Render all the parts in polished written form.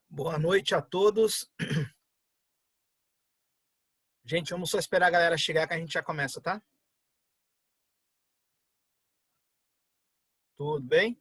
Boa noite a todos. Gente, vamos só esperar a galera chegar que a gente já começa, tá? Tudo bem?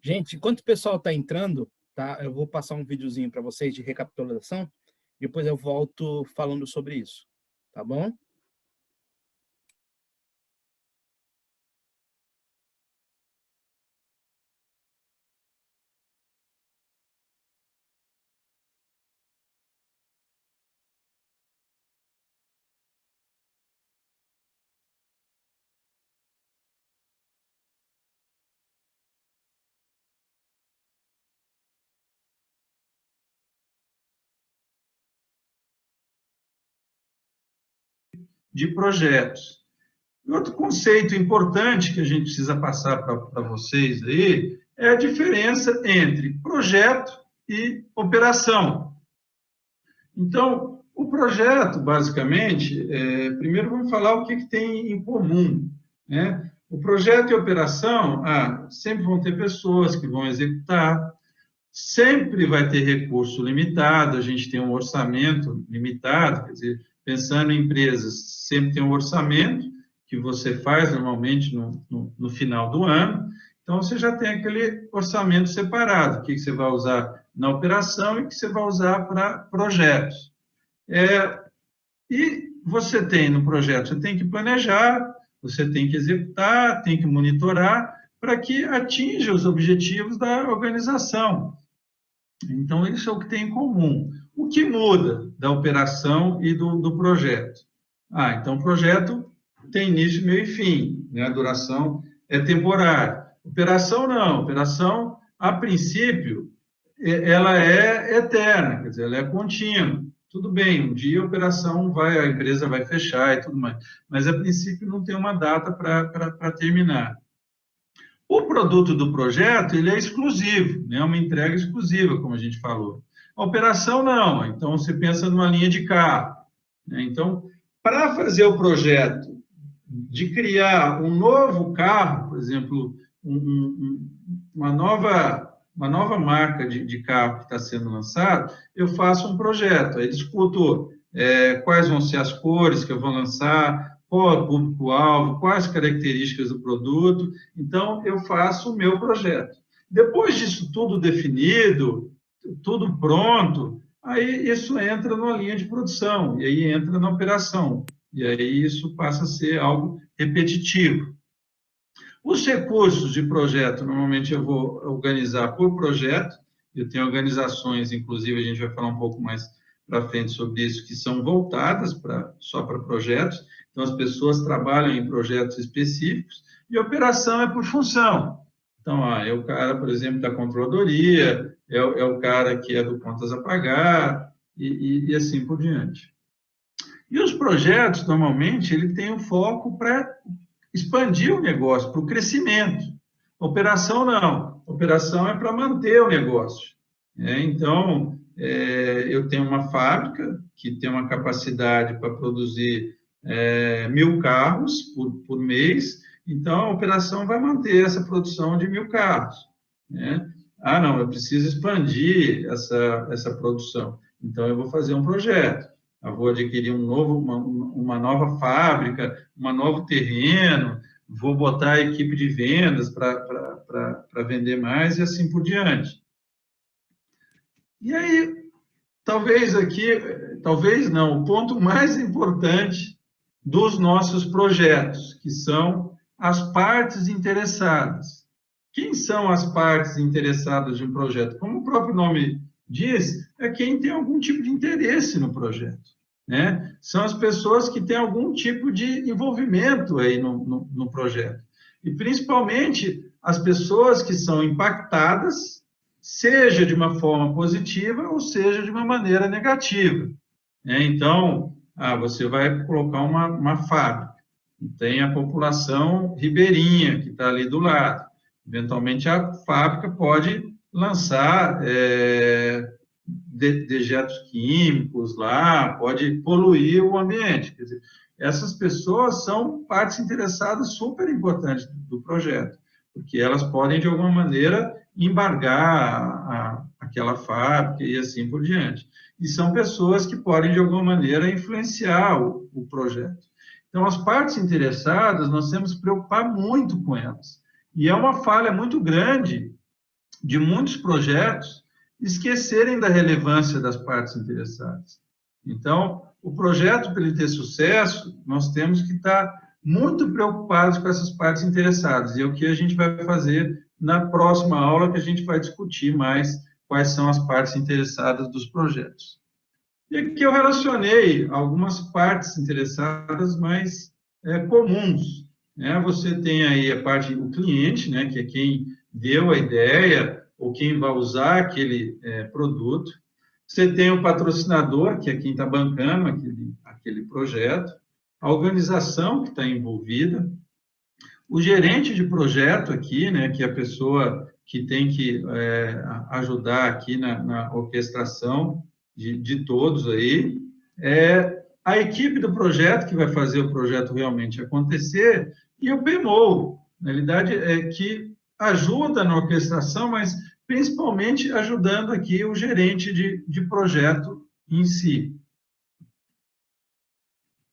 Gente, enquanto o pessoal está entrando, tá? Eu vou passar um videozinho para vocês de recapitulação, depois eu volto falando sobre isso, tá bom? De projetos. E outro conceito importante que a gente precisa passar para vocês aí é a diferença entre projeto e operação. Então, o projeto, basicamente, primeiro vamos falar o que tem em comum, né? O projeto e a operação, sempre vão ter pessoas que vão executar, sempre vai ter recurso limitado, a gente tem um orçamento limitado, quer dizer, pensando em empresas, sempre tem um orçamento que você faz normalmente no final do ano, então você já tem aquele orçamento separado, que você vai usar na operação e que você vai usar para projetos. E você tem no projeto, você tem que planejar, você tem que executar, tem que monitorar para que atinja os objetivos da organização. Então, isso é o que tem em comum. O que muda da operação e do projeto? Então, o projeto tem início, meio e fim, né? A duração é temporária. Operação, não. Operação, a princípio, ela é eterna, quer dizer, ela é contínua. Tudo bem, um dia a operação a empresa vai fechar e tudo mais, mas, a princípio, não tem uma data para terminar. O produto do projeto, ele é exclusivo, né? Uma entrega exclusiva, como a gente falou. A operação, não. Então, você pensa numa linha de carro, né? Então, para fazer o projeto de criar um novo carro, por exemplo, uma nova marca de carro que está sendo lançado, eu faço um projeto, aí discuto quais vão ser as cores que eu vou lançar, qual é o público-alvo, quais as características do produto. Então, eu faço o meu projeto. Depois disso tudo definido, tudo pronto, aí isso entra numa linha de produção, e aí entra na operação, e aí isso passa a ser algo repetitivo. Os recursos de projeto, normalmente eu vou organizar por projeto, eu tenho organizações, inclusive a gente vai falar um pouco mais para frente sobre isso, que são voltadas só para projetos, então as pessoas trabalham em projetos específicos, e operação é por função. Então, é o cara, por exemplo, da controladoria, é o cara que é do contas a pagar, e assim por diante. E os projetos, normalmente, ele tem um foco para expandir o negócio, para o crescimento. Operação, não. Operação é para manter o negócio. Então, eu tenho uma fábrica que tem uma capacidade para produzir 1.000 carros por mês, então a operação vai manter essa produção de 1.000 carros. Né? Não, eu preciso expandir essa produção. Então, eu vou fazer um projeto. Eu vou adquirir uma nova fábrica, um novo terreno, vou botar a equipe de vendas para vender mais e assim por diante. E aí, talvez não, o ponto mais importante dos nossos projetos, que são as partes interessadas. Quem são as partes interessadas de um projeto? Como o próprio nome diz, é quem tem algum tipo de interesse no projeto. Né? São as pessoas que têm algum tipo de envolvimento aí no projeto. E, principalmente, as pessoas que são impactadas, seja de uma forma positiva ou seja de uma maneira negativa. Então, você vai colocar uma fábrica, tem a população ribeirinha que está ali do lado. Eventualmente, a fábrica pode lançar dejetos químicos lá, pode poluir o ambiente. Quer dizer, essas pessoas são partes interessadas super importantes do projeto, porque elas podem, de alguma maneira, embargar aquela fábrica e assim por diante. E são pessoas que podem, de alguma maneira, influenciar o projeto. Então, as partes interessadas, nós temos que preocupar muito com elas. E é uma falha muito grande de muitos projetos esquecerem da relevância das partes interessadas. Então, o projeto, para ele ter sucesso, nós temos que estar muito preocupados com essas partes interessadas. E é o que a gente vai fazer na próxima aula, que a gente vai discutir mais quais são as partes interessadas dos projetos. E aqui eu relacionei algumas partes interessadas mais comuns. Né? Você tem aí a parte do cliente, né, que é quem deu a ideia ou quem vai usar aquele produto. Você tem o patrocinador, que é quem está bancando aquele projeto. A organização que está envolvida. O gerente de projeto aqui, né, que é a pessoa que tem que ajudar aqui na orquestração de todos aí. A equipe do projeto, que vai fazer o projeto realmente acontecer, e o PMO, na realidade, que ajuda na orquestração, mas principalmente ajudando aqui o gerente de projeto em si.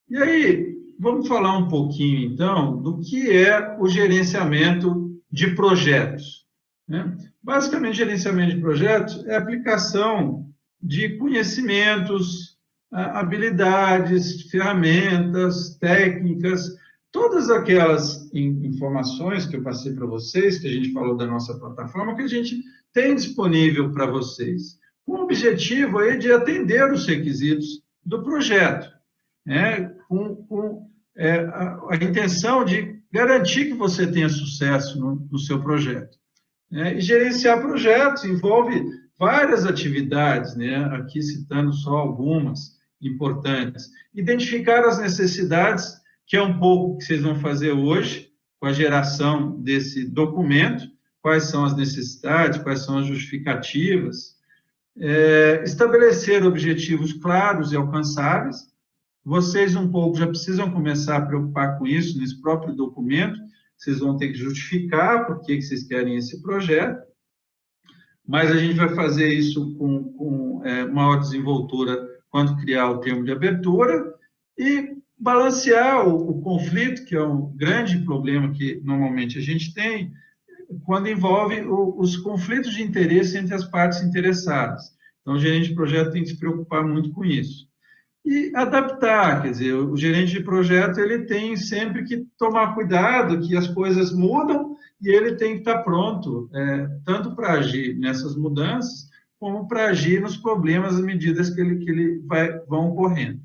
E aí, vamos falar um pouquinho, então, do que é o gerenciamento de projetos. Né? Basicamente, gerenciamento de projetos é a aplicação de conhecimentos, habilidades, ferramentas, técnicas, todas aquelas informações que eu passei para vocês, que a gente falou da nossa plataforma, que a gente tem disponível para vocês, com o objetivo aí de atender os requisitos do projeto, né? com a intenção de garantir que você tenha sucesso no seu projeto. E gerenciar projetos envolve várias atividades, né? Aqui citando só algumas importantes. Identificar as necessidades, que é um pouco que vocês vão fazer hoje, com a geração desse documento, quais são as necessidades, quais são as justificativas. Estabelecer objetivos claros e alcançáveis. Vocês um pouco já precisam começar a preocupar com isso nesse próprio documento, vocês vão ter que justificar por que vocês querem esse projeto, mas a gente vai fazer isso com maior desenvoltura quando criar o termo de abertura e balancear o conflito, que é um grande problema que normalmente a gente tem, quando envolve os conflitos de interesse entre as partes interessadas. Então, o gerente de projeto tem que se preocupar muito com isso. E adaptar, quer dizer, o gerente de projeto ele tem sempre que tomar cuidado que as coisas mudam e ele tem que estar pronto, tanto para agir nessas mudanças, como para agir nos problemas à medida que vão ocorrendo.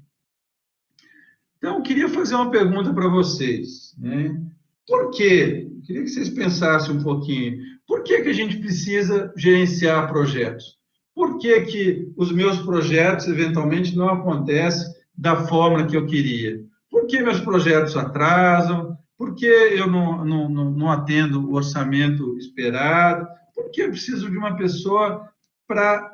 Então, eu queria fazer uma pergunta para vocês. Né? Por quê? Eu queria que vocês pensassem um pouquinho. Por que a gente precisa gerenciar projetos? Por que os meus projetos, eventualmente, não acontecem da forma que eu queria? Por que meus projetos atrasam? Por que eu não atendo o orçamento esperado? Por que eu preciso de uma pessoa para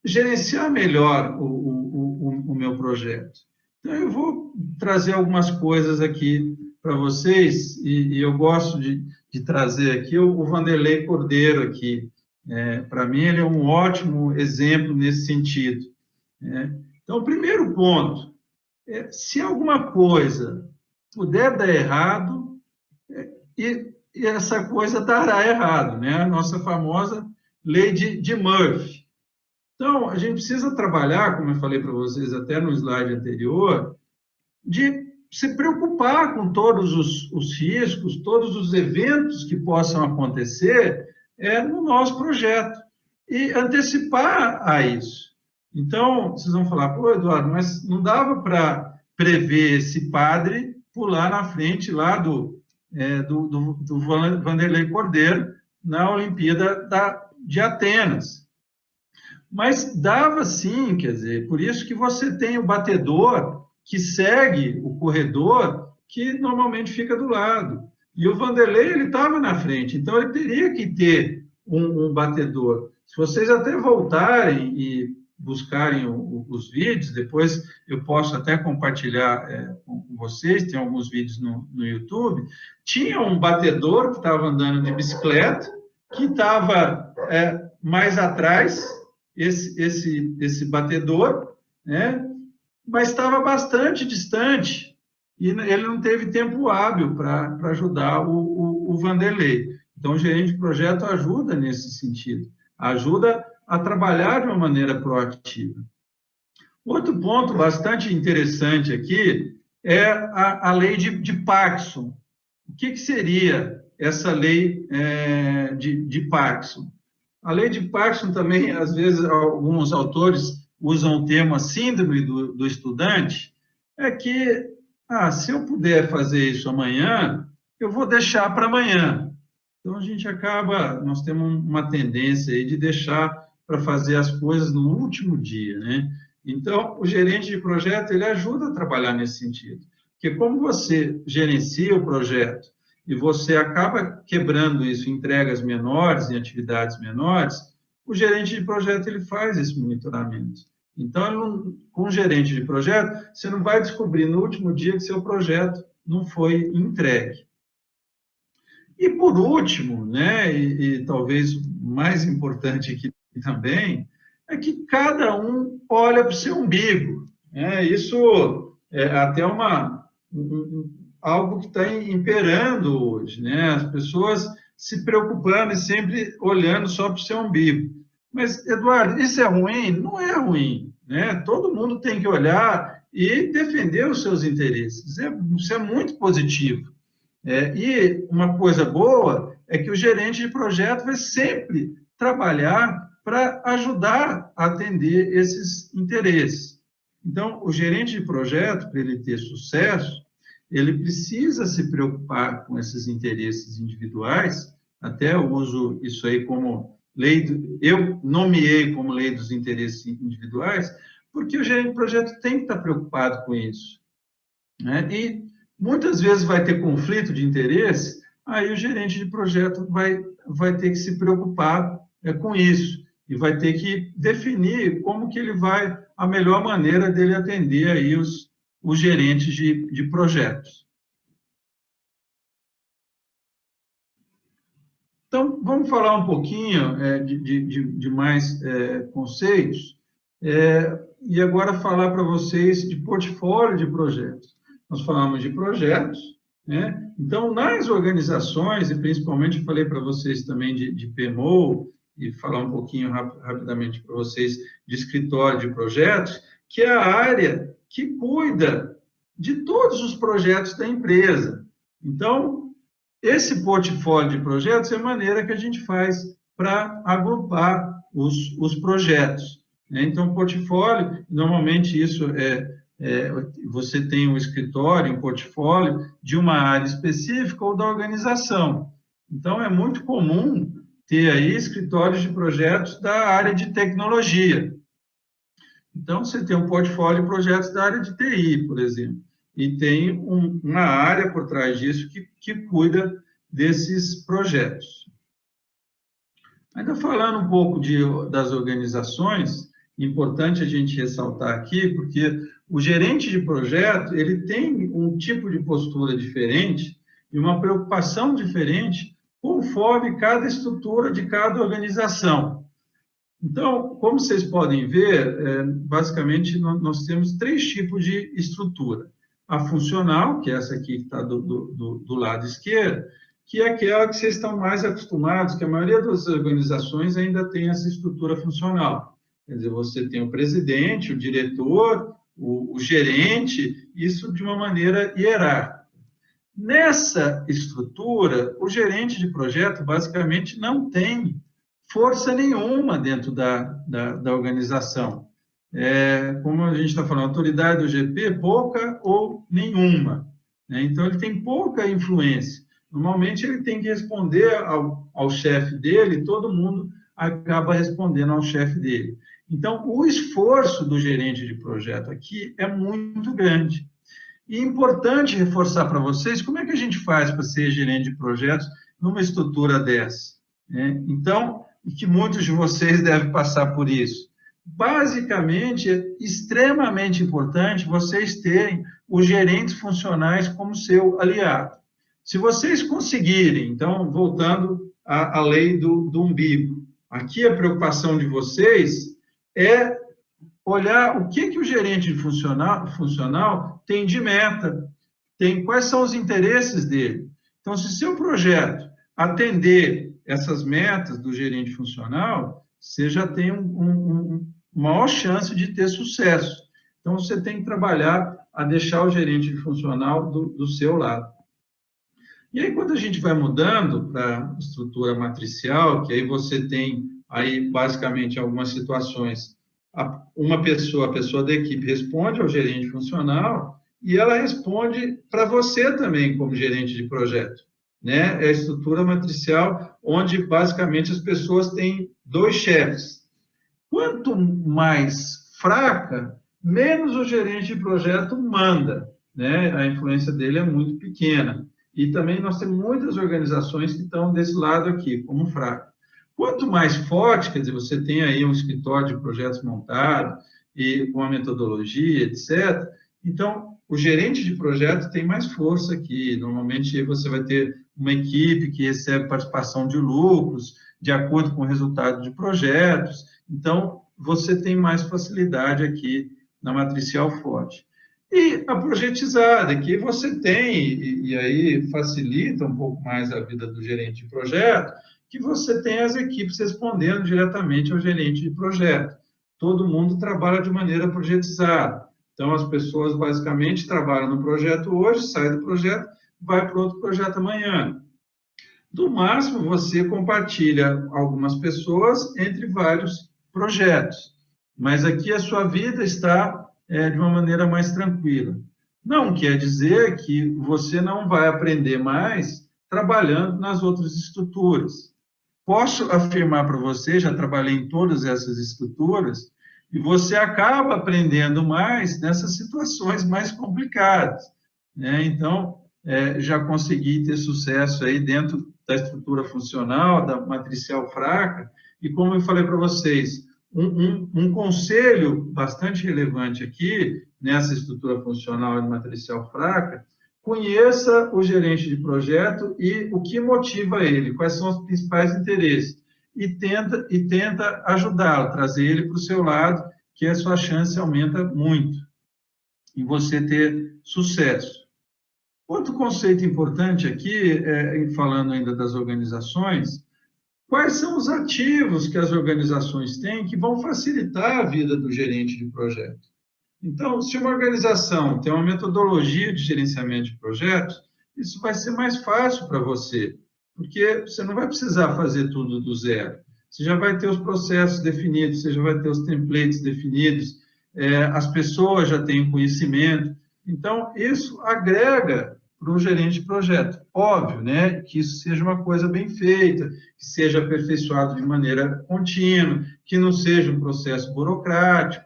gerenciar melhor o meu projeto? Então, eu vou trazer algumas coisas aqui para vocês, e eu gosto de trazer aqui o Vanderlei Cordeiro aqui. Para mim, ele é um ótimo exemplo nesse sentido. Então, o primeiro ponto se alguma coisa puder dar errado, e essa coisa dará errado, né? A nossa famosa lei de Murphy. Então, a gente precisa trabalhar, como eu falei para vocês até no slide anterior, de se preocupar com todos os riscos, todos os eventos que possam acontecer no nosso projeto e antecipar a isso. Então, vocês vão falar, pô, Eduardo, mas não dava para prever esse padre pular na frente lá do Vanderlei Cordeiro na Olimpíada de Atenas. Mas dava sim, quer dizer, por isso que você tem o batedor que segue o corredor que normalmente fica do lado. E o Vanderlei, ele estava na frente, então ele teria que ter um batedor. Se vocês até voltarem e buscarem os vídeos, depois eu posso até compartilhar com vocês, tem alguns vídeos no YouTube, tinha um batedor que estava andando de bicicleta, que estava mais atrás, esse batedor, né? Mas estava bastante distante, e ele não teve tempo hábil para ajudar o Vanderlei. Então, o gerente de projeto ajuda nesse sentido, ajuda a trabalhar de uma maneira proativa. Outro ponto bastante interessante aqui é a lei de Parkinson. O que seria essa lei de Parkinson? A lei de Parkinson também, às vezes, alguns autores usam o termo síndrome do estudante, é que, se eu puder fazer isso amanhã, eu vou deixar para amanhã. Então, nós temos uma tendência aí de deixar para fazer as coisas no último dia, né? Então, o gerente de projeto, ele ajuda a trabalhar nesse sentido. Porque como você gerencia o projeto e você acaba quebrando isso em entregas menores, em atividades menores, o gerente de projeto, ele faz esse monitoramento. Então, com o gerente de projeto, você não vai descobrir no último dia que seu projeto não foi entregue. E, por último, né, e talvez mais importante aqui também, é que cada um olha para o seu umbigo. Isso é até algo que está imperando hoje, né? As pessoas se preocupando e sempre olhando só para o seu umbigo. Mas, Eduardo, isso é ruim? Não é ruim, né? Todo mundo tem que olhar e defender os seus interesses. Isso é muito positivo. E uma coisa boa é que o gerente de projeto vai sempre trabalhar para ajudar a atender esses interesses. Então, o gerente de projeto, para ele ter sucesso, ele precisa se preocupar com esses interesses individuais, até eu uso isso aí como eu nomeei como lei dos interesses individuais, porque o gerente de projeto tem que estar preocupado com isso, né? E muitas vezes vai ter conflito de interesse, aí o gerente de projeto vai ter que se preocupar com isso e vai ter que definir como que ele a melhor maneira dele atender aí os gerentes de projetos. Então, vamos falar um pouquinho de mais conceitos e agora falar para vocês de portfólio de projetos. Nós falamos de projetos, né? Então, nas organizações, e principalmente eu falei para vocês também de PMO, e falar um pouquinho rapidamente para vocês de escritório de projetos, que é a área que cuida de todos os projetos da empresa. Então, esse portfólio de projetos é a maneira que a gente faz para agrupar os projetos, né? Então, portfólio, normalmente isso você tem um escritório, um portfólio de uma área específica ou da organização. Então, é muito comum ter aí escritórios de projetos da área de tecnologia. Então, você tem um portfólio de projetos da área de TI, por exemplo, e tem uma área por trás disso que cuida desses projetos. Ainda falando um pouco das organizações, importante a gente ressaltar aqui, porque o gerente de projeto, ele tem um tipo de postura diferente e uma preocupação diferente conforme cada estrutura de cada organização. Então, como vocês podem ver, basicamente nós temos 3 tipos de estrutura. A funcional, que é essa aqui que está do lado esquerdo, que é aquela que vocês estão mais acostumados, que a maioria das organizações ainda tem essa estrutura funcional. Quer dizer, você tem o presidente, o diretor, o gerente, isso de uma maneira hierárquica. Nessa estrutura, o gerente de projeto basicamente não tem força nenhuma dentro da organização. Como a gente está falando, a autoridade do GP, pouca ou nenhuma, né? Então, ele tem pouca influência. Normalmente, ele tem que responder ao chefe dele, e todo mundo acaba respondendo ao chefe dele. Então, o esforço do gerente de projeto aqui é muito grande. E é importante reforçar para vocês como é que a gente faz para ser gerente de projetos numa estrutura dessa, né? Então, e que muitos de vocês devem passar por isso. Basicamente, é extremamente importante vocês terem os gerentes funcionais como seu aliado. Se vocês conseguirem, então, voltando à lei do umbigo, aqui a preocupação de vocês é olhar o que o gerente funcional tem de meta, quais são os interesses dele. Então, se seu projeto atender essas metas do gerente funcional, você já tem maior chance de ter sucesso. Então, você tem que trabalhar a deixar o gerente funcional do seu lado. E aí, quando a gente vai mudando para a estrutura matricial, que aí você tem, aí basicamente, algumas situações, uma pessoa, a pessoa da equipe responde ao gerente funcional e ela responde para você também como gerente de projeto, né? É a estrutura matricial onde, basicamente, as pessoas têm dois chefes. Quanto mais fraca, menos o gerente de projeto manda, né? A influência dele é muito pequena. E também nós temos muitas organizações que estão desse lado aqui, como fraco. Quanto mais forte, quer dizer, você tem aí um escritório de projetos montado e com uma metodologia, etc. Então, o gerente de projeto tem mais força aqui. Normalmente, você vai ter uma equipe que recebe participação de lucros, de acordo com o resultado de projetos. Então, você tem mais facilidade aqui na matricial forte. E a projetizada, que você tem, e aí facilita um pouco mais a vida do gerente de projeto, que você tem as equipes respondendo diretamente ao gerente de projeto. Todo mundo trabalha de maneira projetizada. Então, as pessoas basicamente trabalham no projeto hoje, sai do projeto, vai para outro projeto amanhã. Do máximo, você compartilha algumas pessoas entre vários projetos. Mas aqui a sua vida está de uma maneira mais tranquila. Não quer dizer que você não vai aprender mais trabalhando nas outras estruturas. Posso afirmar para você, já trabalhei em todas essas estruturas, e você acaba aprendendo mais nessas situações mais complicadas, né? Então, já consegui ter sucesso aí dentro da estrutura funcional, da matricial fraca, e como eu falei para vocês, um conselho bastante relevante aqui, nessa estrutura funcional e matricial fraca, conheça o gerente de projeto e o que motiva ele, quais são os principais interesses, e tenta ajudá-lo, trazer ele para o seu lado, que a sua chance aumenta muito em você ter sucesso. Outro conceito importante aqui, falando ainda das organizações, quais são os ativos que as organizações têm que vão facilitar a vida do gerente de projeto? Então, se uma organização tem uma metodologia de gerenciamento de projetos, isso vai ser mais fácil para você, porque você não vai precisar fazer tudo do zero. Você já vai ter os processos definidos, você já vai ter os templates definidos, as pessoas já têm conhecimento. Então, isso agrega para o gerente de projeto. Óbvio, né, que isso seja uma coisa bem feita, que seja aperfeiçoado de maneira contínua, que não seja um processo burocrático.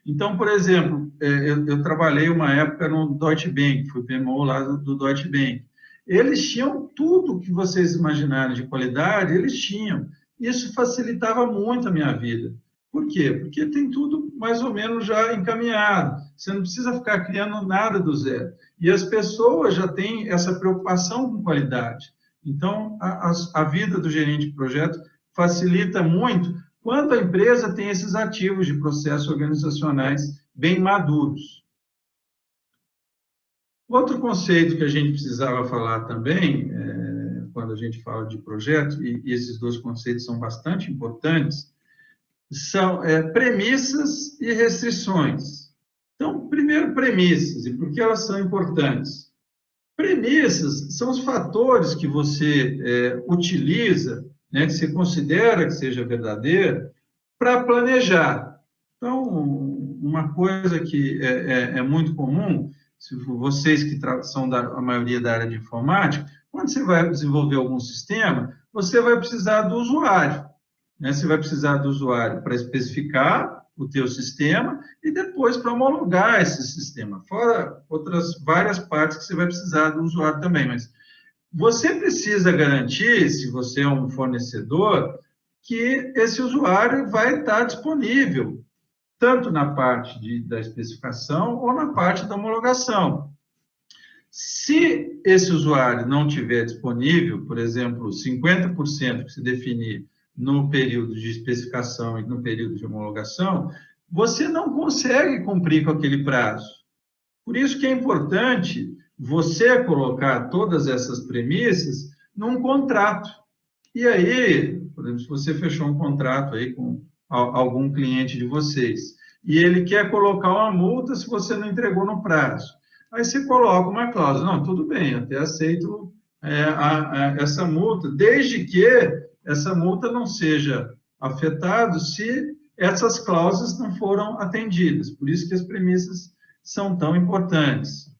Então, por exemplo, eu trabalhei uma época no Deutsche Bank, fui PMO lá do Deutsche Bank. Eles tinham tudo que vocês imaginarem de qualidade, eles tinham. Isso facilitava muito a minha vida. Por quê? Porque tem tudo mais ou menos já encaminhado. Você não precisa ficar criando nada do zero. E as pessoas já têm essa preocupação com qualidade. Então, a vida do gerente de projeto facilita muito quando a empresa tem esses ativos de processos organizacionais bem maduros. Outro conceito que a gente precisava falar também, quando a gente fala de projeto, e esses dois conceitos são bastante importantes, são premissas e restrições. Então, primeiro, premissas, e por que elas são importantes? Premissas são os fatores que você utiliza, né, que você considera que seja verdadeiro, para planejar. Então, uma coisa que é muito comum, se vocês que são a maioria da área de informática, quando você vai desenvolver algum sistema, você vai precisar do usuário, né? Você vai precisar do usuário para especificar o teu sistema e depois para homologar esse sistema, fora outras várias partes que você vai precisar do usuário também, mas você precisa garantir, se você é um fornecedor, que esse usuário vai estar disponível, tanto na parte da especificação ou na parte da homologação. Se esse usuário não estiver disponível, por exemplo, 50% que se definir no período de especificação e no período de homologação, você não consegue cumprir com aquele prazo. Por isso que é importante você colocar todas essas premissas num contrato. E aí, por exemplo, se você fechou um contrato aí com algum cliente de vocês, e ele quer colocar uma multa se você não entregou no prazo. Aí você coloca uma cláusula, não, tudo bem, até aceito essa multa, desde que essa multa não seja afetada se essas cláusulas não foram atendidas. Por isso que as premissas são tão importantes.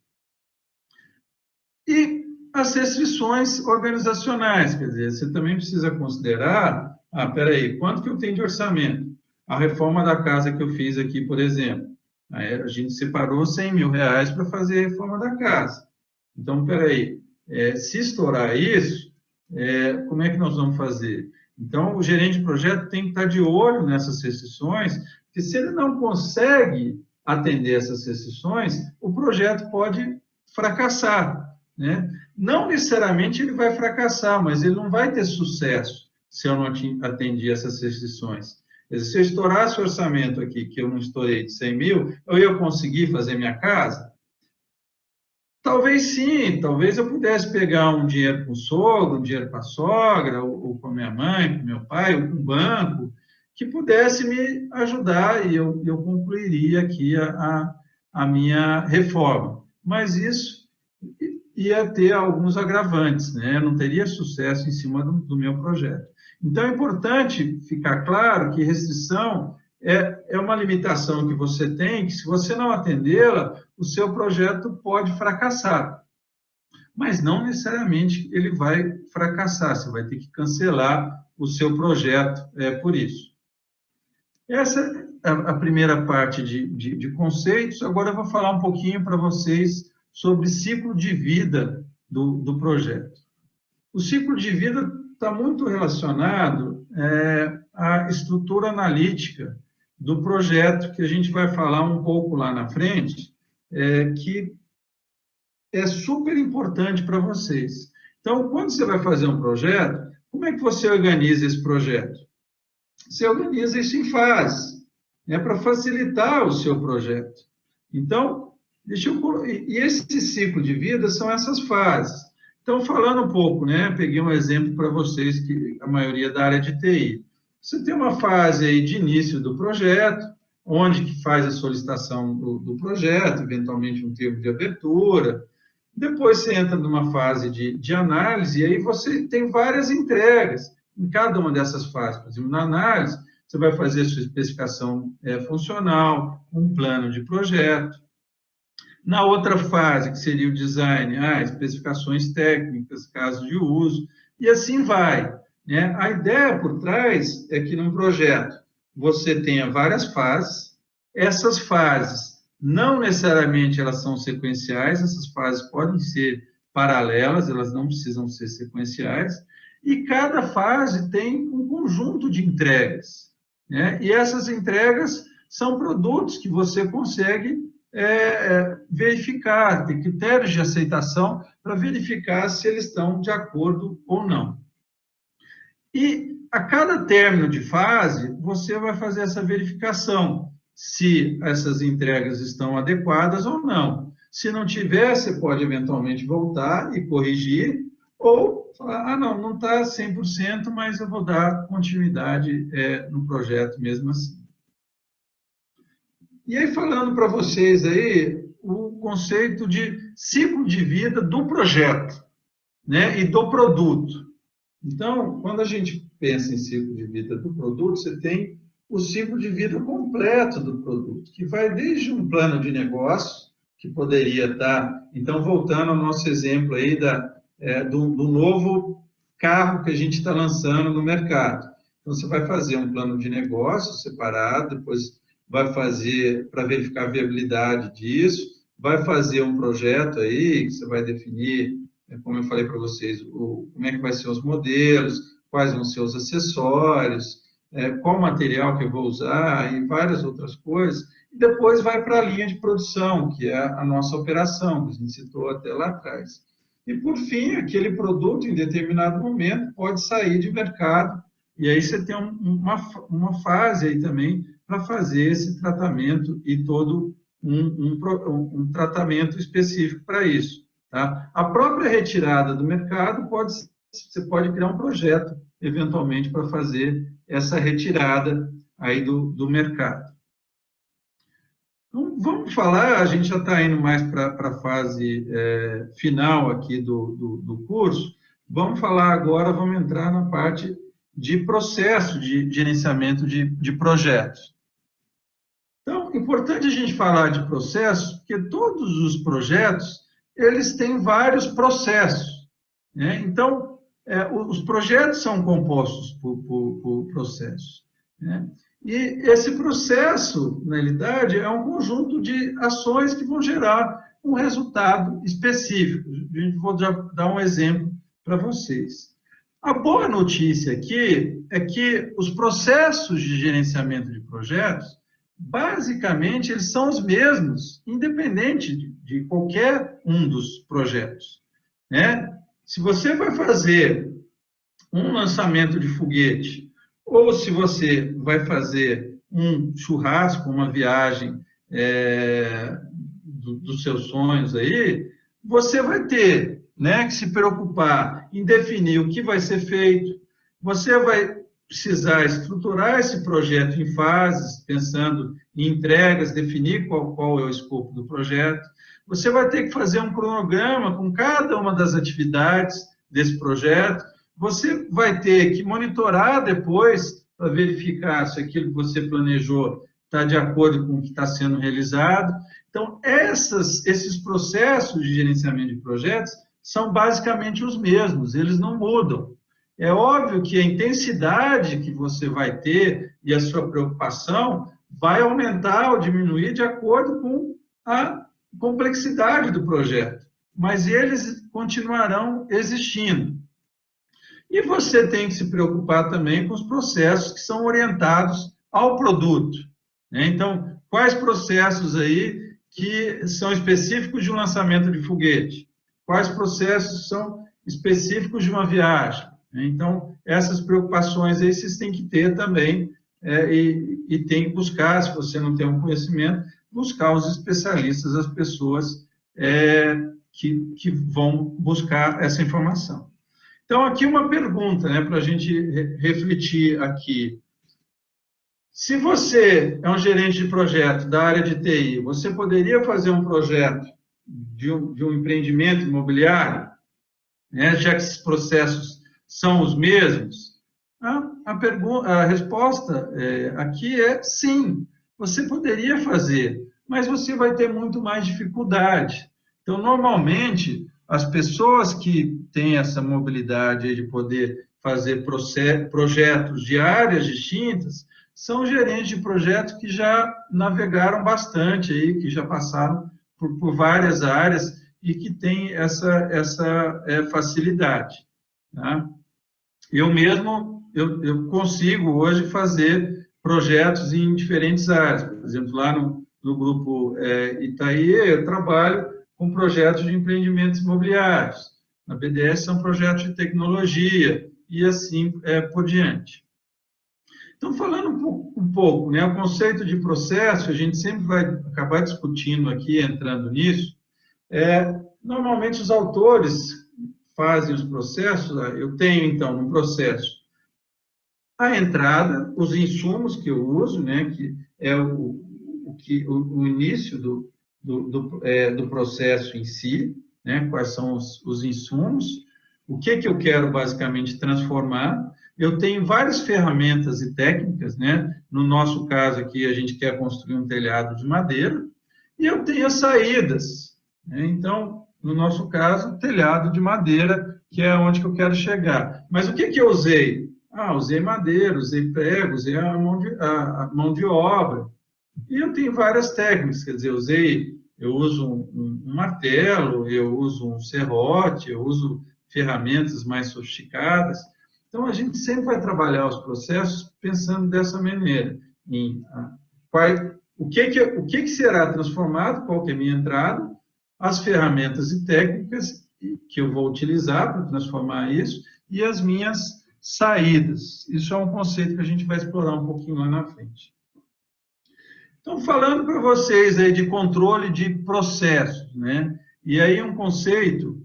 E as restrições organizacionais, quer dizer, você também precisa considerar, peraí, quanto que eu tenho de orçamento? A reforma da casa que eu fiz aqui, por exemplo, a gente separou R$100 mil para fazer a reforma da casa. Então, peraí, se estourar isso, como é que nós vamos fazer? Então, o gerente de projeto tem que estar de olho nessas restrições, porque se ele não consegue atender essas restrições, o projeto pode fracassar, né? Não necessariamente ele vai fracassar, mas ele não vai ter sucesso se eu não atendi essas restrições. Se eu estourasse o orçamento aqui, que eu não estourei de 100 mil, eu ia conseguir fazer minha casa? Talvez sim, talvez eu pudesse pegar um dinheiro com o sogro, um dinheiro com a sogra, ou com a minha mãe, com meu pai, ou com um banco, que pudesse me ajudar e eu concluiria aqui a minha reforma. Mas isso ia ter alguns agravantes, né? Eu não teria sucesso em cima do meu projeto. Então, é importante ficar claro que restrição é uma limitação que você tem, que se você não atendê-la, o seu projeto pode fracassar. Mas não necessariamente ele vai fracassar, você vai ter que cancelar o seu projeto por isso. Essa é a primeira parte de conceitos. Agora eu vou falar um pouquinho para vocês sobre ciclo de vida do projeto. O ciclo de vida está muito relacionado à estrutura analítica do projeto, que a gente vai falar um pouco lá na frente, que é super importante para vocês. Então, quando você vai fazer um projeto, como é que você organiza esse projeto? Você organiza isso em fases, para facilitar o seu projeto. Então, e esse ciclo de vida são essas fases. Então, falando um pouco, peguei um exemplo para vocês, que a maioria da área de TI. Você tem uma fase aí de início do projeto, onde que faz a solicitação do projeto, eventualmente um termo de abertura. Depois você entra numa fase de análise, e aí você tem várias entregas em cada uma dessas fases. Por exemplo, na análise, você vai fazer a sua especificação funcional, um plano de projeto. Na outra fase, que seria o design, especificações técnicas, casos de uso, e assim vai. A ideia por trás é que num projeto você tenha várias fases, essas fases não necessariamente elas são sequenciais, essas fases podem ser paralelas, elas não precisam ser sequenciais, e cada fase tem um conjunto de entregas, e essas entregas são produtos que você consegue verificar, tem critérios de aceitação para verificar se eles estão de acordo ou não. E a cada término de fase, você vai fazer essa verificação, se essas entregas estão adequadas ou não. Se não tiver, você pode eventualmente voltar e corrigir, ou falar, não está 100%, mas eu vou dar continuidade no projeto mesmo assim. E aí, falando para vocês aí, o conceito de ciclo de vida do projeto, e do produto. Então, quando a gente pensa em ciclo de vida do produto, você tem o ciclo de vida completo do produto, que vai desde um plano de negócio, que poderia estar... Então, voltando ao nosso exemplo aí do novo carro que a gente está lançando no mercado. Então, você vai fazer um plano de negócio separado, depois vai fazer para verificar a viabilidade disso, vai fazer um projeto aí, que você vai definir, como eu falei para vocês, como é que vai ser os modelos, quais vão ser os acessórios, qual material que eu vou usar e várias outras coisas. E depois vai para a linha de produção, que é a nossa operação, que a gente citou até lá atrás. E, por fim, aquele produto, em determinado momento, pode sair de mercado, e aí você tem uma fase aí também para fazer esse tratamento e todo um tratamento específico para isso. Tá? A própria retirada do mercado pode você pode criar um projeto, eventualmente, para fazer essa retirada aí do mercado. Então, vamos falar, a gente já está indo mais para a fase final aqui do curso, vamos falar agora, vamos entrar na parte de processo de gerenciamento de projetos. Então, é importante a gente falar de processos, porque todos os projetos, eles têm vários processos, né? Então, os projetos são compostos por processos, né? E esse processo, na realidade, é um conjunto de ações que vão gerar um resultado específico. Vou dar um exemplo para vocês. A boa notícia aqui é que os processos de gerenciamento de projetos, basicamente, eles são os mesmos, independente de qualquer um dos projetos, né? Se você vai fazer um lançamento de foguete, ou se você vai fazer um churrasco, uma viagem dos seus sonhos aí, você vai ter, né, que se preocupar em definir o que vai ser feito, você vai precisar estruturar esse projeto em fases, pensando em entregas, definir qual é o escopo do projeto, você vai ter que fazer um cronograma com cada uma das atividades desse projeto, você vai ter que monitorar depois para verificar se aquilo que você planejou está de acordo com o que está sendo realizado. Então, esses processos de gerenciamento de projetos são basicamente os mesmos, eles não mudam. É óbvio que a intensidade que você vai ter e a sua preocupação vai aumentar ou diminuir de acordo com a complexidade do projeto, mas eles continuarão existindo. E você tem que se preocupar também com os processos que são orientados ao produto, né? Então, quais processos aí que são específicos de um lançamento de foguete? Quais processos são específicos de uma viagem? Então, essas preocupações aí vocês têm que ter também e tem que buscar, se você não tem um conhecimento, buscar os especialistas, as pessoas que vão buscar essa informação. Então, aqui uma pergunta, né, para a gente refletir aqui. Se você é um gerente de projeto da área de TI, você poderia fazer um projeto de um empreendimento imobiliário, né, já que esses processos são os mesmos? A resposta aqui é sim, você poderia fazer, mas você vai ter muito mais dificuldade. Então, normalmente, as pessoas que têm essa mobilidade de poder fazer projetos de áreas distintas são gerentes de projetos que já navegaram bastante, aí, que já passaram por várias áreas e que têm essa facilidade, tá? Eu mesmo, eu consigo hoje fazer projetos em diferentes áreas. Por exemplo, lá no grupo Itaí, eu trabalho com projetos de empreendimentos imobiliários. Na BDS são projetos de tecnologia e assim por diante. Então, falando um pouco, né, o conceito de processo, a gente sempre vai acabar discutindo aqui, entrando nisso. Normalmente, os autores fazem os processos. Eu tenho, então, um processo a entrada, os insumos que eu uso, né, que é o início do processo em si, né, quais são os insumos, o que eu quero basicamente transformar. Eu tenho várias ferramentas e técnicas, né? No nosso caso aqui, a gente quer construir um telhado de madeira, e eu tenho as saídas, né? Então, no nosso caso, telhado de madeira, que é onde que eu quero chegar. Mas o que eu usei? Usei madeira, usei prego, usei a mão de obra. E eu tenho várias técnicas, quer dizer, eu uso um martelo, eu uso um serrote, eu uso ferramentas mais sofisticadas. Então, a gente sempre vai trabalhar os processos pensando dessa maneira, o que será transformado, qual que é a minha entrada, as ferramentas e técnicas que eu vou utilizar para transformar isso e as minhas saídas. Isso é um conceito que a gente vai explorar um pouquinho lá na frente. Então, falando para vocês aí de controle de processos, né? E aí um conceito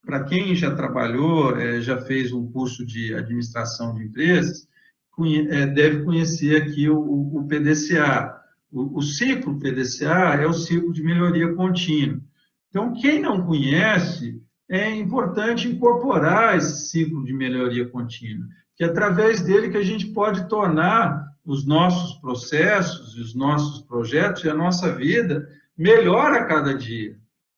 para quem já trabalhou, já fez um curso de administração de empresas, deve conhecer aqui o PDCA. O ciclo PDCA é o ciclo de melhoria contínua. Então, quem não conhece, é importante incorporar esse ciclo de melhoria contínua, que é através dele que a gente pode tornar os nossos processos, os nossos projetos e a nossa vida melhor a cada dia.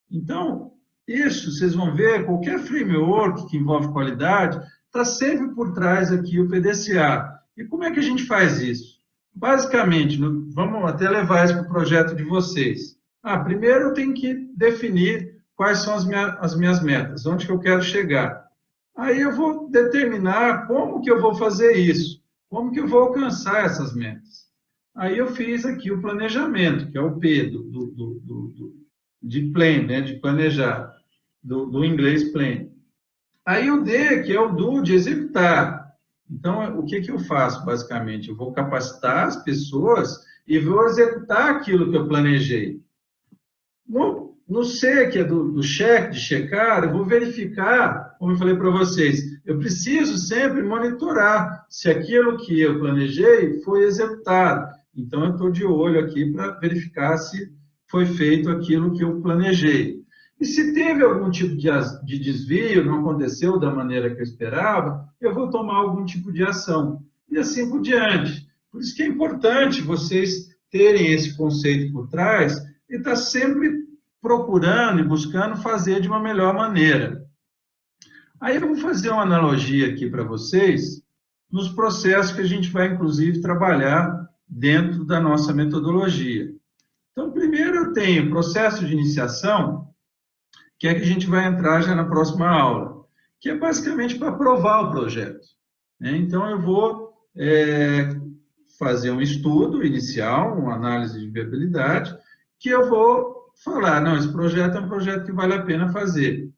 Então, isso, vocês vão ver, qualquer framework que envolve qualidade, está sempre por trás aqui o PDCA. E como é que a gente faz isso? Basicamente, vamos até levar isso para o projeto de vocês. Primeiro eu tenho que definir quais são as minhas metas, onde que eu quero chegar. Aí eu vou determinar como que eu vou fazer isso, como que eu vou alcançar essas metas. Aí eu fiz aqui o planejamento, que é o P de plan, né, de planejar, do inglês plan. Aí o D, que é o do de executar. Então, o que eu faço, basicamente? Eu vou capacitar as pessoas e vou executar aquilo que eu planejei. No C, que é do check, de checar, eu vou verificar, como eu falei para vocês, eu preciso sempre monitorar se aquilo que eu planejei foi executado. Então, eu estou de olho aqui para verificar se foi feito aquilo que eu planejei. E se teve algum tipo de desvio, não aconteceu da maneira que eu esperava, eu vou tomar algum tipo de ação. E assim por diante. Por isso que é importante vocês terem esse conceito por trás e estar sempre procurando e buscando fazer de uma melhor maneira. Aí eu vou fazer uma analogia aqui para vocês nos processos que a gente vai, inclusive, trabalhar dentro da nossa metodologia. Então, primeiro eu tenho o processo de iniciação, que é que a gente vai entrar já na próxima aula, que é basicamente para aprovar o projeto. Então, eu vou fazer um estudo inicial, uma análise de viabilidade, que eu vou falar, não, esse projeto é um projeto que vale a pena fazer.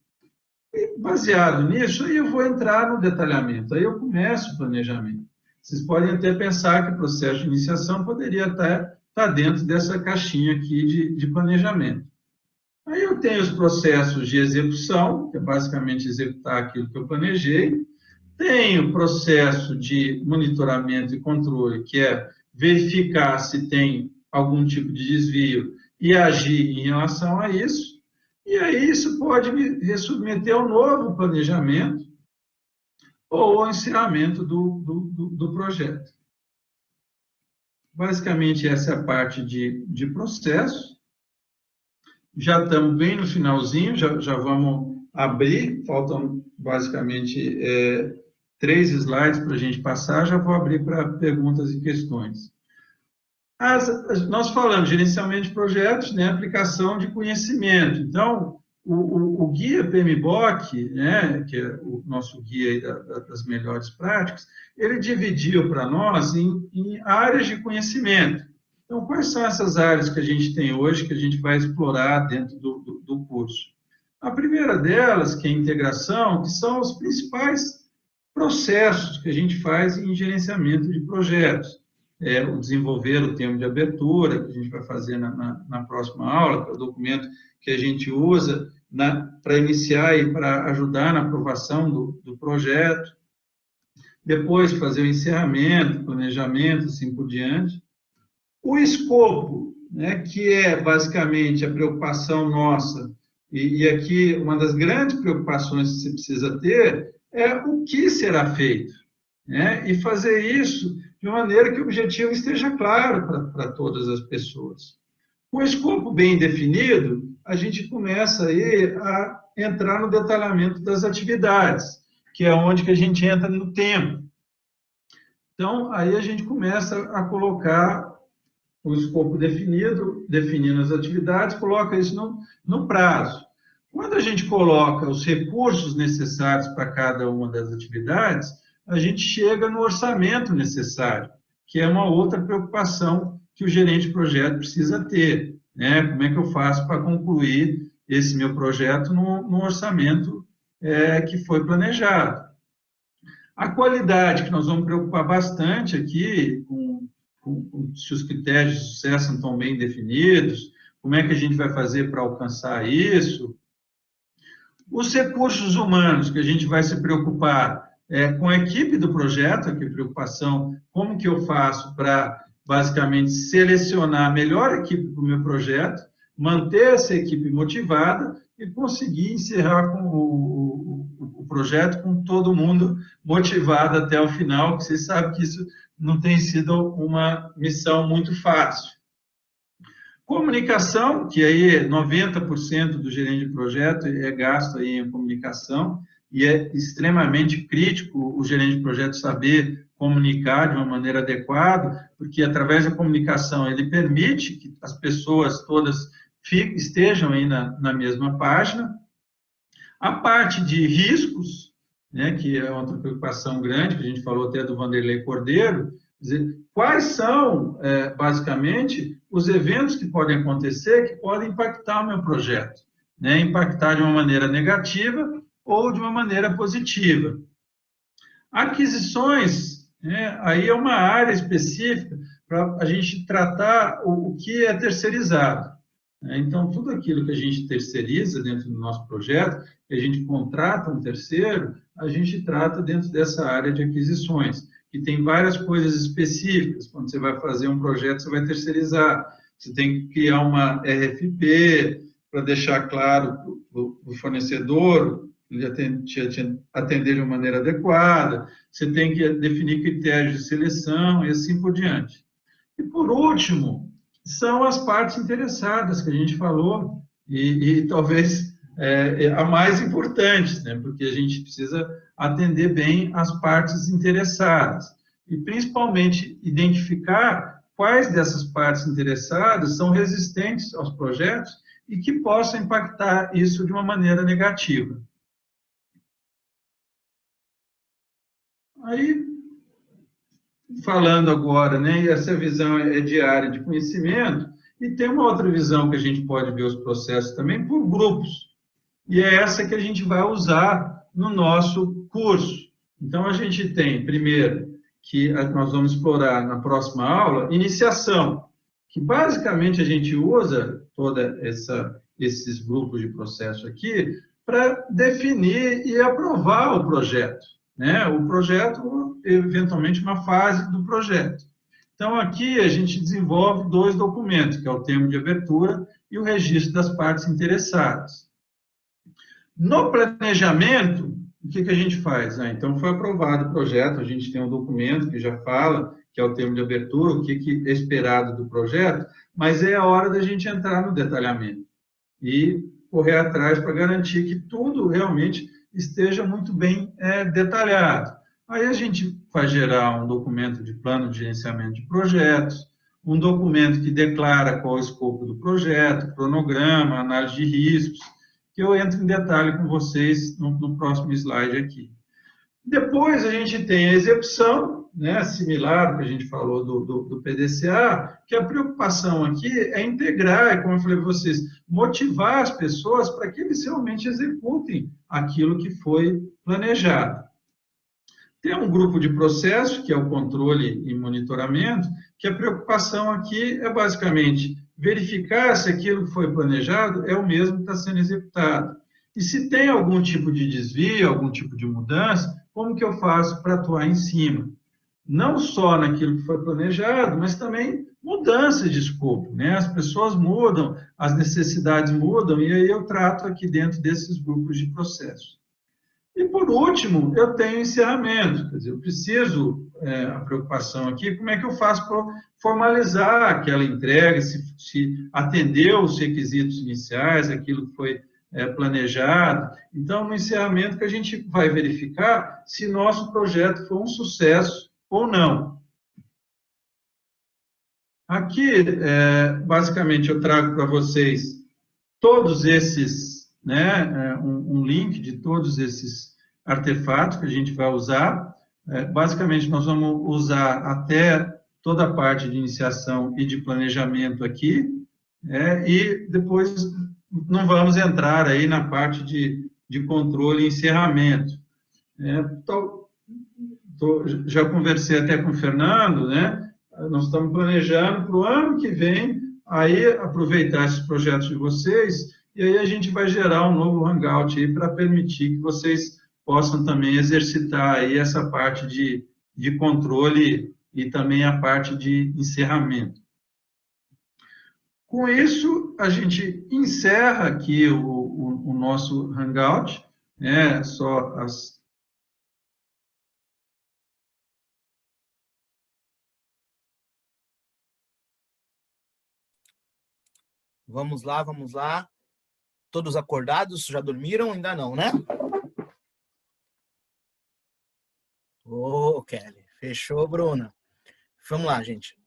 E, baseado nisso, aí eu vou entrar no detalhamento, aí eu começo o planejamento. Vocês podem até pensar que o processo de iniciação poderia estar dentro dessa caixinha aqui de planejamento. Aí eu tenho os processos de execução, que é basicamente executar aquilo que eu planejei. Tenho o processo de monitoramento e controle, que é verificar se tem algum tipo de desvio e agir em relação a isso. E aí isso pode me submeter ao novo planejamento ou ao encerramento do projeto. Basicamente, essa é a parte de processo. Já estamos bem no finalzinho, já vamos abrir, faltam basicamente 3 slides para a gente passar, já vou abrir para perguntas e questões. Nós falamos gerenciamento de projetos, né, aplicação de conhecimento. Então, o guia PMBOK, né, que é o nosso guia aí das melhores práticas, ele dividiu para nós em áreas de conhecimento. Então, quais são essas áreas que a gente tem hoje, que a gente vai explorar dentro do curso? A primeira delas, que é a integração, que são os principais processos que a gente faz em gerenciamento de projetos. O desenvolver o termo de abertura, que a gente vai fazer na próxima aula, que é o documento que a gente usa para iniciar e para ajudar na aprovação do projeto. Depois, fazer o encerramento, planejamento, assim por diante. O escopo, né, que é basicamente a preocupação nossa, e aqui uma das grandes preocupações que você precisa ter é o que será feito, né, e fazer isso de maneira que o objetivo esteja claro para todas as pessoas. Com o escopo bem definido, a gente começa aí a entrar no detalhamento das atividades, que é onde que a gente entra no tempo. Então, aí a gente começa a colocar o escopo definido, definindo as atividades, coloca isso no prazo. Quando a gente coloca os recursos necessários para cada uma das atividades, a gente chega no orçamento necessário, que é uma outra preocupação que o gerente de projeto precisa ter, né? Como é que eu faço para concluir esse meu projeto no orçamento que foi planejado? A qualidade, que nós vamos preocupar bastante aqui, se os critérios de sucesso estão bem definidos, como é que a gente vai fazer para alcançar isso. Os recursos humanos, que a gente vai se preocupar com a equipe do projeto, aqui preocupação, como que eu faço para, basicamente, selecionar a melhor equipe para o meu projeto, manter essa equipe motivada e conseguir encerrar com o projeto com todo mundo motivado até o final, que vocês sabem que isso não tem sido uma missão muito fácil. Comunicação, que aí 90% do gerente de projeto é gasto aí em comunicação, e é extremamente crítico o gerente de projeto saber comunicar de uma maneira adequada, porque através da comunicação ele permite que as pessoas todas estejam aí na mesma página. A parte de riscos, né, que é outra preocupação grande, que a gente falou até do Vanderlei Cordeiro, dizer, quais são, basicamente, os eventos que podem acontecer que podem impactar o meu projeto, né, impactar de uma maneira negativa ou de uma maneira positiva. Aquisições, né, aí é uma área específica para a gente tratar o que é terceirizado. Então, tudo aquilo que a gente terceiriza dentro do nosso projeto, que a gente contrata um terceiro, a gente trata dentro dessa área de aquisições, que tem várias coisas específicas. Quando você vai fazer um projeto, você vai terceirizar. Você tem que criar uma RFP para deixar claro para o fornecedor, ele atender de uma maneira adequada. Você tem que definir critérios de seleção e assim por diante. E, por último, são as partes interessadas que a gente falou, e talvez a mais importante, né? Porque a gente precisa atender bem as partes interessadas, e principalmente identificar quais dessas partes interessadas são resistentes aos projetos e que possam impactar isso de uma maneira negativa. Aí, falando agora, né, essa visão é de área de conhecimento, e tem uma outra visão que a gente pode ver os processos também por grupos, e é essa que a gente vai usar no nosso curso. Então, a gente tem, primeiro, que nós vamos explorar na próxima aula, iniciação, que basicamente a gente usa toda esses grupos de processo aqui para definir e aprovar o projeto, né? O projeto, eventualmente, uma fase do projeto. Então, aqui a gente desenvolve 2 documentos, que é o termo de abertura e o registro das partes interessadas. No planejamento, o que a gente faz? Então, foi aprovado o projeto, a gente tem um documento que já fala, que é o termo de abertura, o que é esperado do projeto, mas é a hora da gente entrar no detalhamento e correr atrás para garantir que tudo realmente esteja muito bem detalhado. Aí a gente vai gerar um documento de plano de gerenciamento de projetos, um documento que declara qual é o escopo do projeto, cronograma, análise de riscos, que eu entro em detalhe com vocês no próximo slide aqui. Depois a gente tem a execução, né, similar ao que a gente falou do PDCA, que a preocupação aqui é integrar, como eu falei para vocês, motivar as pessoas para que eles realmente executem aquilo que foi planejado. Tem um grupo de processo, que é o controle e monitoramento, que a preocupação aqui é basicamente verificar se aquilo que foi planejado é o mesmo que está sendo executado. E se tem algum tipo de desvio, algum tipo de mudança, como que eu faço para atuar em cima? Não só naquilo que foi planejado, mas também mudanças de escopo, né? As pessoas mudam, as necessidades mudam, e aí eu trato aqui dentro desses grupos de processo. E, por último, eu tenho encerramento, quer dizer, eu preciso, a preocupação aqui, como é que eu faço para formalizar aquela entrega, se atendeu os requisitos iniciais, aquilo que foi planejado. Então, no encerramento que a gente vai verificar se nosso projeto foi um sucesso ou não. Aqui, basicamente, eu trago para vocês todos esses, né, um link de todos esses artefatos que a gente vai usar. Basicamente, nós vamos usar até toda a parte de iniciação e de planejamento aqui, e depois não vamos entrar aí na parte de controle e encerramento. Já conversei até com o Fernando, né? Nós estamos planejando para o ano que vem, aí aproveitar esses projetos de vocês e aí a gente vai gerar um novo Hangout aí para permitir que vocês possam também exercitar aí essa parte de controle e também a parte de encerramento. Com isso, a gente encerra aqui o nosso Hangout, né? Só as Vamos lá, vamos lá. Todos acordados? Já dormiram? Ainda não, né? Ô, Kelly. Fechou, Bruna. Vamos lá, gente.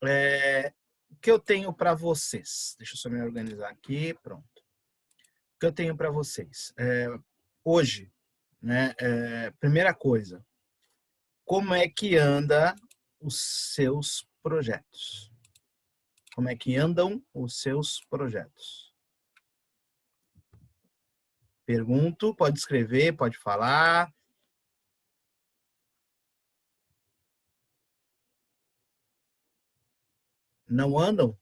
O que eu tenho para vocês? Deixa eu só me organizar aqui. Pronto. O que eu tenho para vocês? Hoje, né? Primeira coisa, como é que anda os seus projetos? Como é que andam os seus projetos? Pergunto, pode escrever, pode falar. Não andam?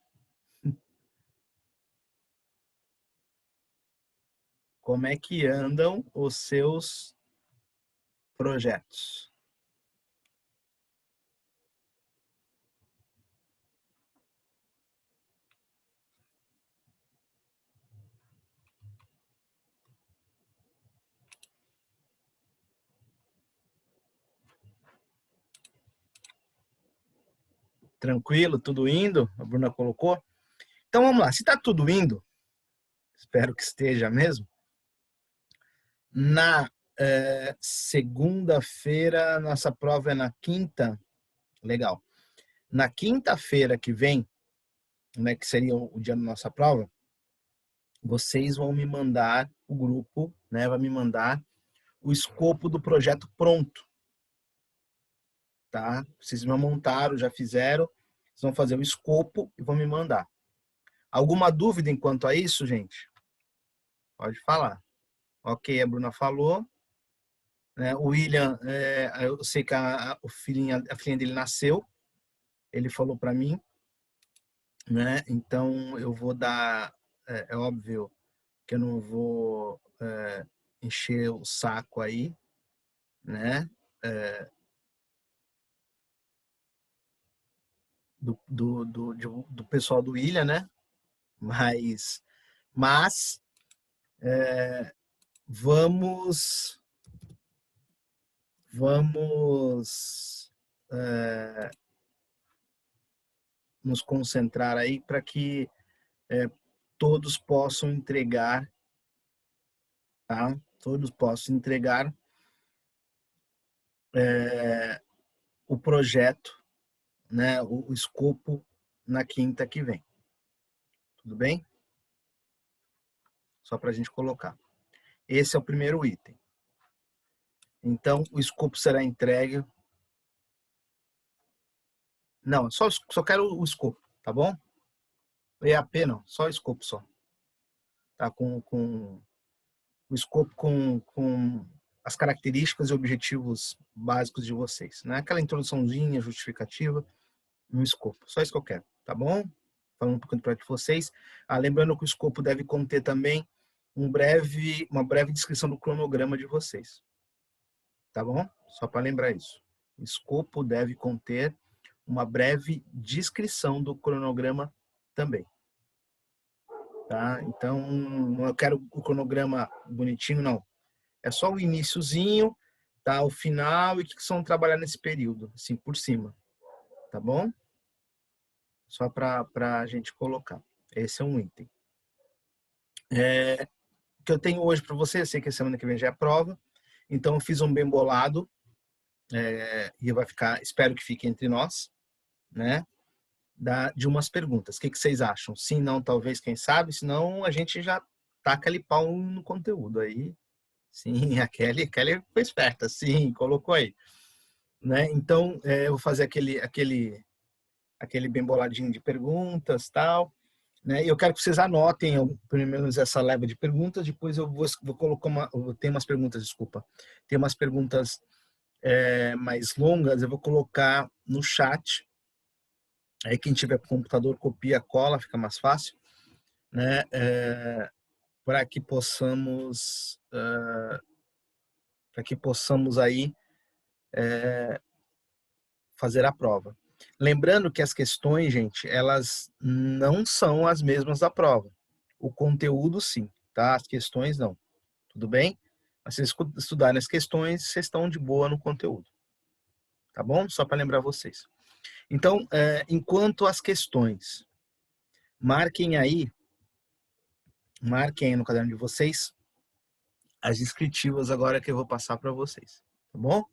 Como é que andam os seus projetos? Tranquilo? Tudo indo? A Bruna colocou. Então vamos lá. Se está tudo indo, espero que esteja mesmo. Na segunda-feira, nossa prova é na quinta. Legal. Na quinta-feira que vem, né, que seria o dia da nossa prova, vocês vão me mandar, o grupo, né, vai me mandar o escopo do projeto pronto. Tá? Vocês já montaram, já fizeram, vocês vão fazer o escopo e vão me mandar. Alguma dúvida enquanto a isso, gente? Pode falar. Ok, a Bruna falou. Né? O William, eu sei que a filhinha dele nasceu, ele falou para mim, né? Então eu vou dar, é óbvio que eu não vou encher o saco aí, né? Do pessoal do William, né? Mas vamos nos concentrar aí para que todos possam entregar, tá? Todos possam entregar o projeto, né? O escopo na quinta que vem. Tudo bem? Só para a gente colocar. Esse é o primeiro item. Então, o escopo será entregue. Não, só quero o escopo, tá bom? EAP não, só o escopo só. Tá? Com o escopo com as características e objetivos básicos de vocês. Não é aquela introduçãozinha, justificativa, no escopo. Só isso que eu quero, tá bom? Falando um pouquinho para vocês. Lembrando que o escopo deve conter também uma breve descrição do cronograma de vocês. Tá bom? Só para lembrar isso. O escopo deve conter uma breve descrição do cronograma também. Tá? Então, não eu quero o cronograma bonitinho, não. É só o iniciozinho, tá? O final e o que vocês vão trabalhar nesse período, assim, por cima. Tá bom? Só para a gente colocar. Esse é um item. O que eu tenho hoje para você, eu sei que a semana que vem já é a prova, então eu fiz um bem bolado, e vai ficar, espero que fique entre nós, né? De umas perguntas. O que vocês acham? Sim, não, talvez, quem sabe? Senão a gente já taca ali pau no conteúdo. Aí, sim, a Kelly foi esperta, sim, colocou aí. Né? Então, eu vou fazer aquele bem boladinho de perguntas, tal. Né? Eu quero que vocês anotem pelo menos essa leva de perguntas, depois eu vou colocar tem umas perguntas, desculpa, tem umas perguntas mais longas, eu vou colocar no chat, aí quem tiver computador copia, cola, fica mais fácil, né? para que possamos aí fazer a prova. Lembrando que as questões, gente, elas não são as mesmas da prova. O conteúdo, sim, tá? As questões, não. Tudo bem? Mas se vocês estudarem as questões, vocês estão de boa no conteúdo. Tá bom? Só para lembrar vocês. Então, enquanto as questões, marquem aí no caderno de vocês as descritivas agora que eu vou passar para vocês. Tá bom?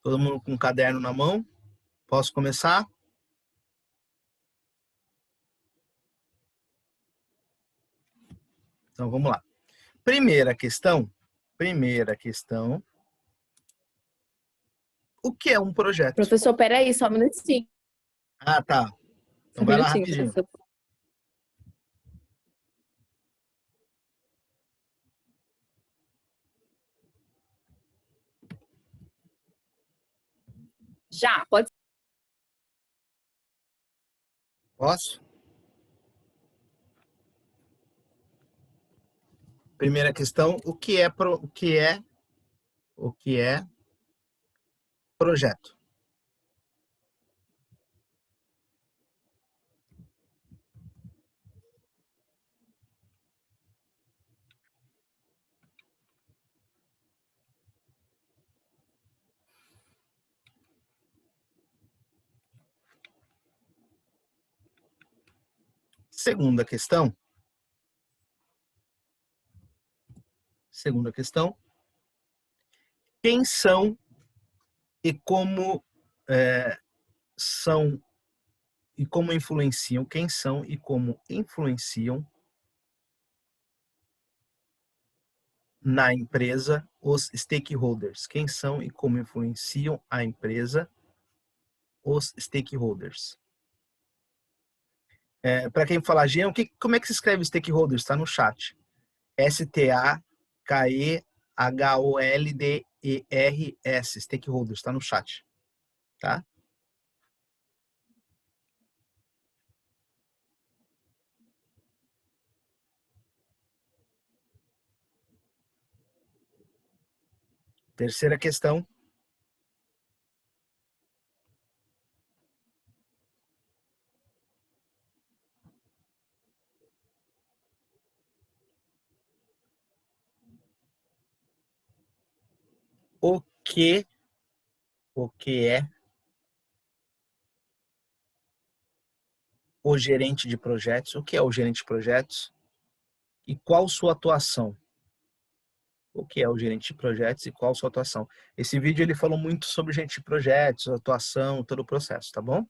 Todo mundo com o caderno na mão? Posso começar? Então, vamos lá. Primeira questão. O que é um projeto? Professor, peraí, só um minutinho. Ah, tá. Só Então um vai lá minutinho, rapidinho. professor. Já, pode. Posso? Primeira questão, o que é projeto? Segunda questão, quem são e como são e como influenciam, quem são e como influenciam na empresa os stakeholders? Quem são e como influenciam a empresa os stakeholders? Para quem fala Jean, como é que se escreve stakeholders? Está no chat. S-T-A-K-E-H-O-L-D-E-R-S, stakeholders, está no chat. Tá? Terceira questão. O que é o gerente de projetos? O que é o gerente de projetos? E qual sua atuação? O que é o gerente de projetos e qual sua atuação? Esse vídeo ele falou muito sobre gerente de projetos, atuação, todo o processo, tá bom?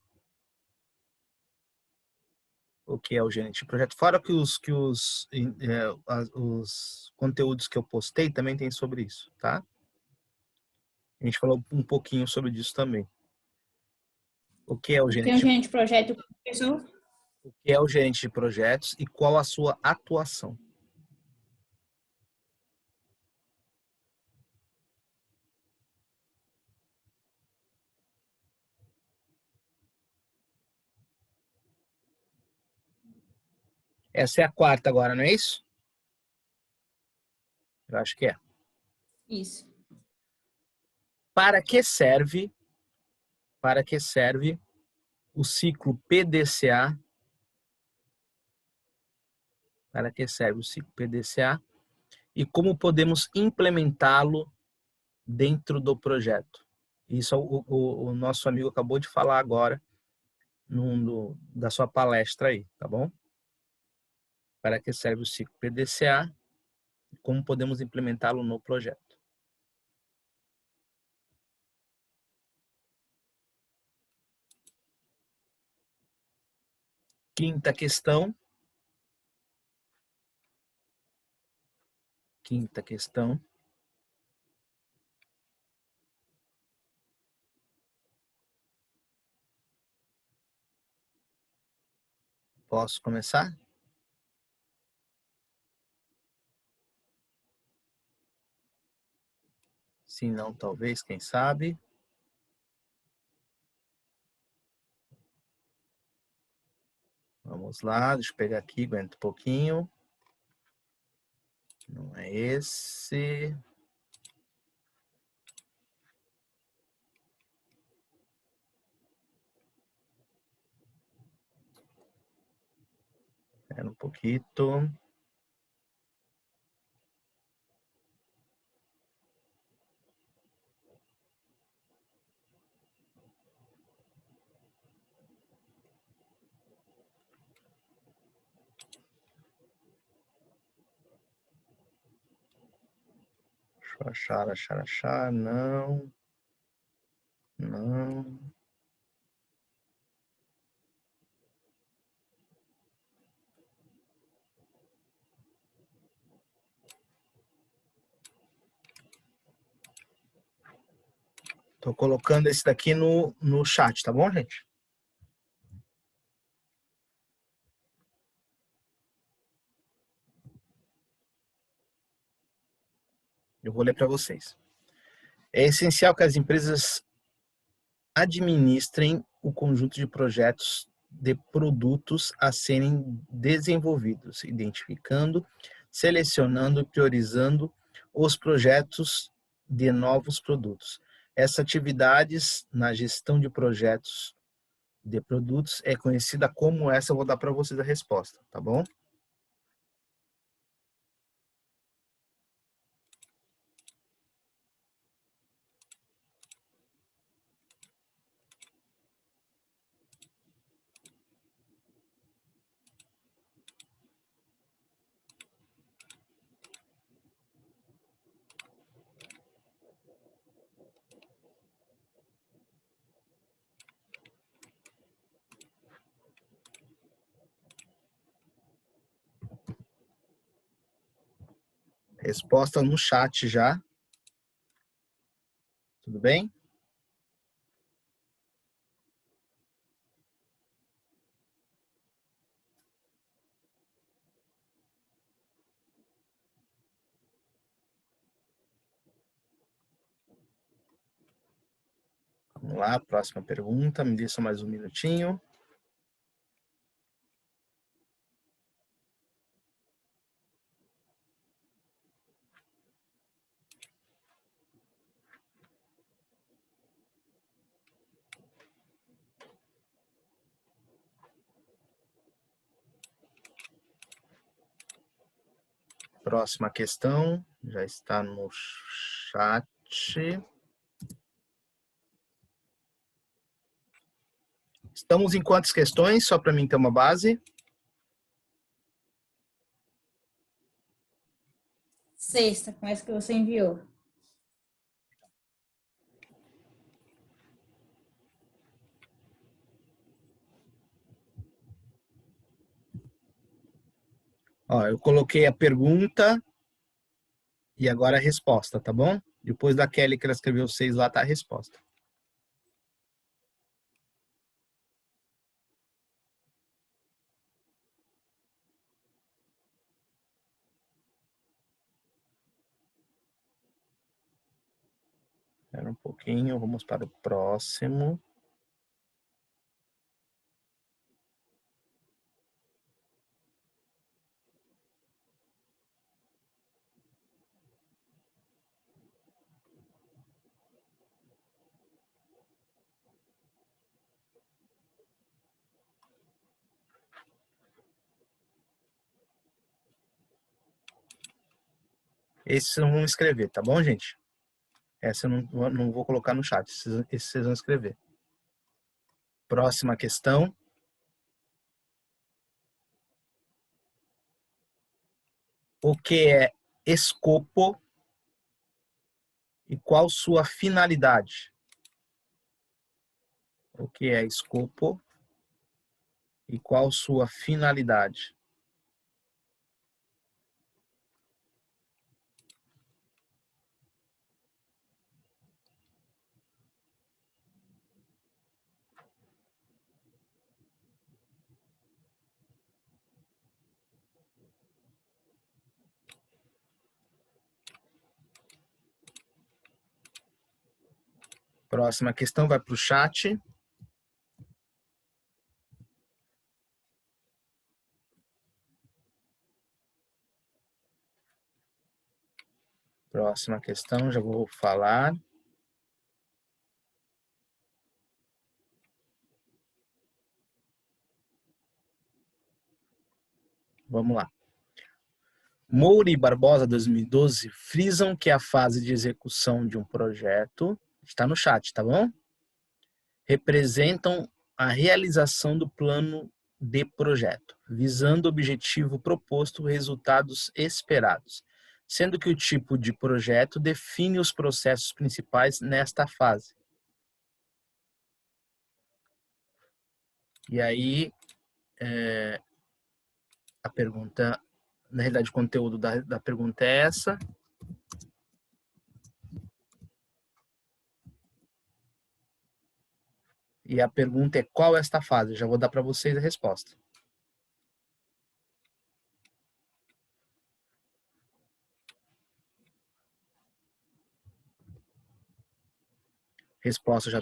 O que é o gerente de projeto? Fora que os conteúdos que eu postei também tem sobre isso, tá? A gente falou um pouquinho sobre isso também. O que é o Tem um gerente de projeto, professor? O que é o gerente de projetos e qual a sua atuação? Essa é a quarta agora, não é isso? Eu acho que é. Isso. Para que serve o ciclo PDCA? Para que serve o ciclo PDCA? E como podemos implementá-lo dentro do projeto? Isso o nosso amigo acabou de falar agora da sua palestra aí, tá bom? Para que serve o ciclo PDCA e como podemos implementá-lo no projeto? Quinta questão. Posso começar? Se não, talvez, quem sabe. Vamos lá, deixa eu pegar aqui, aguenta um pouquinho. Não é esse. Espera um pouquinho. Deixa eu achar. Não. Não. Tô colocando esse daqui no chat, tá bom, gente? Eu vou ler para vocês. É essencial que as empresas administrem o conjunto de projetos de produtos a serem desenvolvidos, identificando, selecionando e priorizando os projetos de novos produtos. Essas atividades na gestão de projetos de produtos é conhecida como essa, eu vou dar para vocês a resposta, tá bom? Resposta no chat já. Tudo bem? Vamos lá, próxima pergunta. Me dê só mais um minutinho. Próxima questão, já está no chat. Estamos em quantas questões, só para mim ter uma base? Sexta, com essa que você enviou. Ó, eu coloquei a pergunta e agora a resposta, tá bom? Depois da Kelly que ela escreveu 6 lá, tá a resposta. Espera um pouquinho, vamos para o próximo. Esses vocês vão escrever, tá bom, gente? Essa eu não vou colocar no chat, esses vocês vão escrever. Próxima questão. O que é escopo e qual sua finalidade? O que é escopo e qual sua finalidade? Próxima questão vai para o chat. Próxima questão, já vou falar. Vamos lá. Moura e Barbosa, 2012, frisam que a fase de execução de um projeto, está no chat, tá bom? Representam a realização do plano de projeto, visando o objetivo proposto, resultados esperados, sendo que o tipo de projeto define os processos principais nesta fase. E aí, a pergunta, na realidade, o conteúdo da pergunta é essa. E a pergunta é qual é esta fase? Já vou dar para vocês a resposta. Resposta já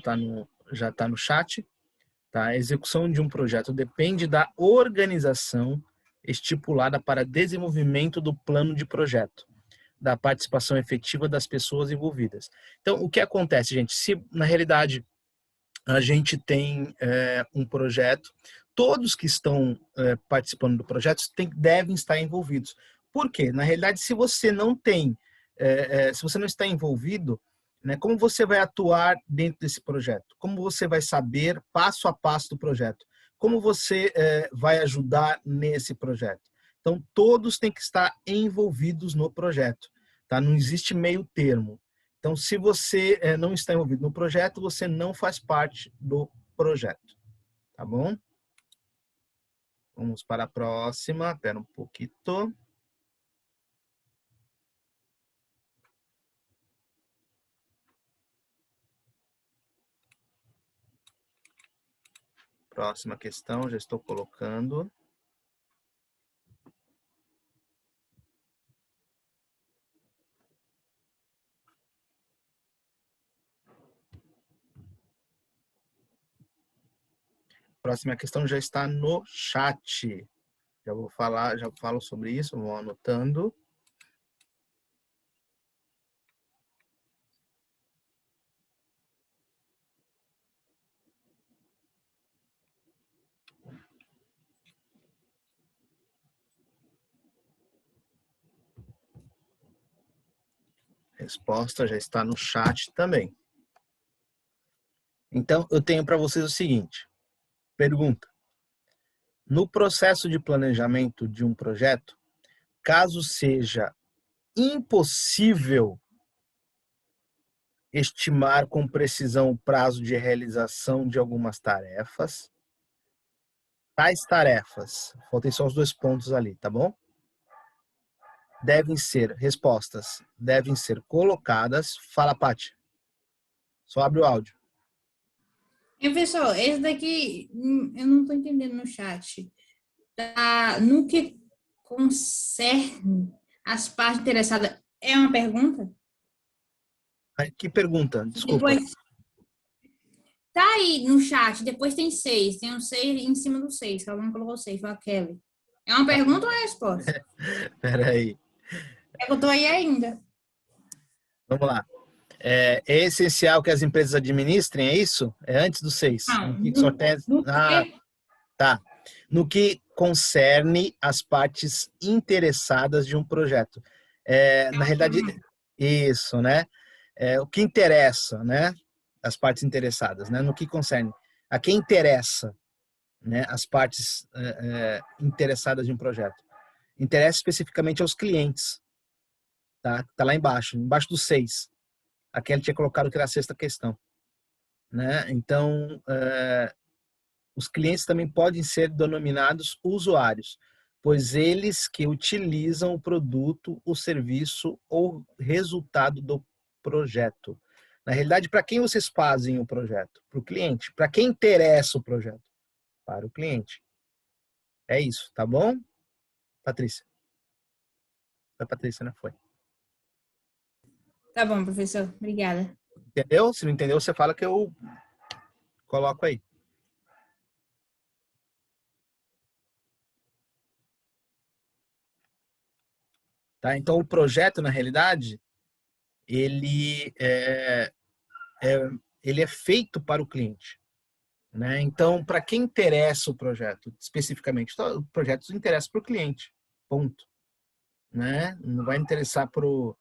tá no chat. Tá? A execução de um projeto depende da organização estipulada para desenvolvimento do plano de projeto, da participação efetiva das pessoas envolvidas. Então, o que acontece, gente? Se, na realidade, a gente tem um projeto, todos que estão participando do projeto devem estar envolvidos. Por quê? Na realidade, se você não tem, se você não está envolvido, né, como você vai atuar dentro desse projeto? Como você vai saber passo a passo do projeto? Como você vai ajudar nesse projeto? Então, todos têm que estar envolvidos no projeto. Tá? Não existe meio termo. Então, se você não está envolvido no projeto, você não faz parte do projeto. Tá bom? Vamos para a próxima. Espera um pouquinho. Próxima questão, já estou colocando. Próxima questão já está no chat. Já vou falar, já falo sobre isso, vou anotando. Resposta já está no chat também. Então, eu tenho para vocês o seguinte. Pergunta. No processo de planejamento de um projeto, caso seja impossível estimar com precisão o prazo de realização de algumas tarefas, tais tarefas, faltem só os 2 pontos ali, tá bom? Respostas devem ser colocadas. Fala, Paty. Só abre o áudio. Pessoal, esse daqui eu não estou entendendo no chat. No que concerne as partes interessadas, é uma pergunta? Que pergunta? Desculpa. Depois, tá aí no chat, depois tem 6. Tem um 6 em cima do 6, que alguém colocou 6, foi a Kelly. É uma pergunta ou é resposta? Espera aí. Eu estou aí ainda. Vamos lá. É essencial que as empresas administrem, é isso? É antes do 6. Não, Tá. No que concerne as partes interessadas de um projeto. Na realidade, isso, né? O que interessa, né? As partes interessadas, né? No que concerne. A quem interessa, né? As partes interessadas de um projeto. Interessa especificamente aos clientes. Tá? Tá lá embaixo do 6. A Kelly tinha colocado que era a 6ª questão. Né? Então, os clientes também podem ser denominados usuários, pois eles que utilizam o produto, o serviço ou resultado do projeto. Na realidade, para quem vocês fazem o projeto? Para o cliente. Para quem interessa o projeto? Para o cliente. É isso, tá bom? Patrícia. Foi a Patrícia, né? Foi. Tá bom, professor. Obrigada. Entendeu? Se não entendeu, você fala que eu coloco aí. Tá? Então, o projeto, na realidade, ele ele é feito para o cliente, né? Então, para quem interessa o projeto, especificamente, o projeto interessa para o cliente, ponto, né? Não vai interessar para o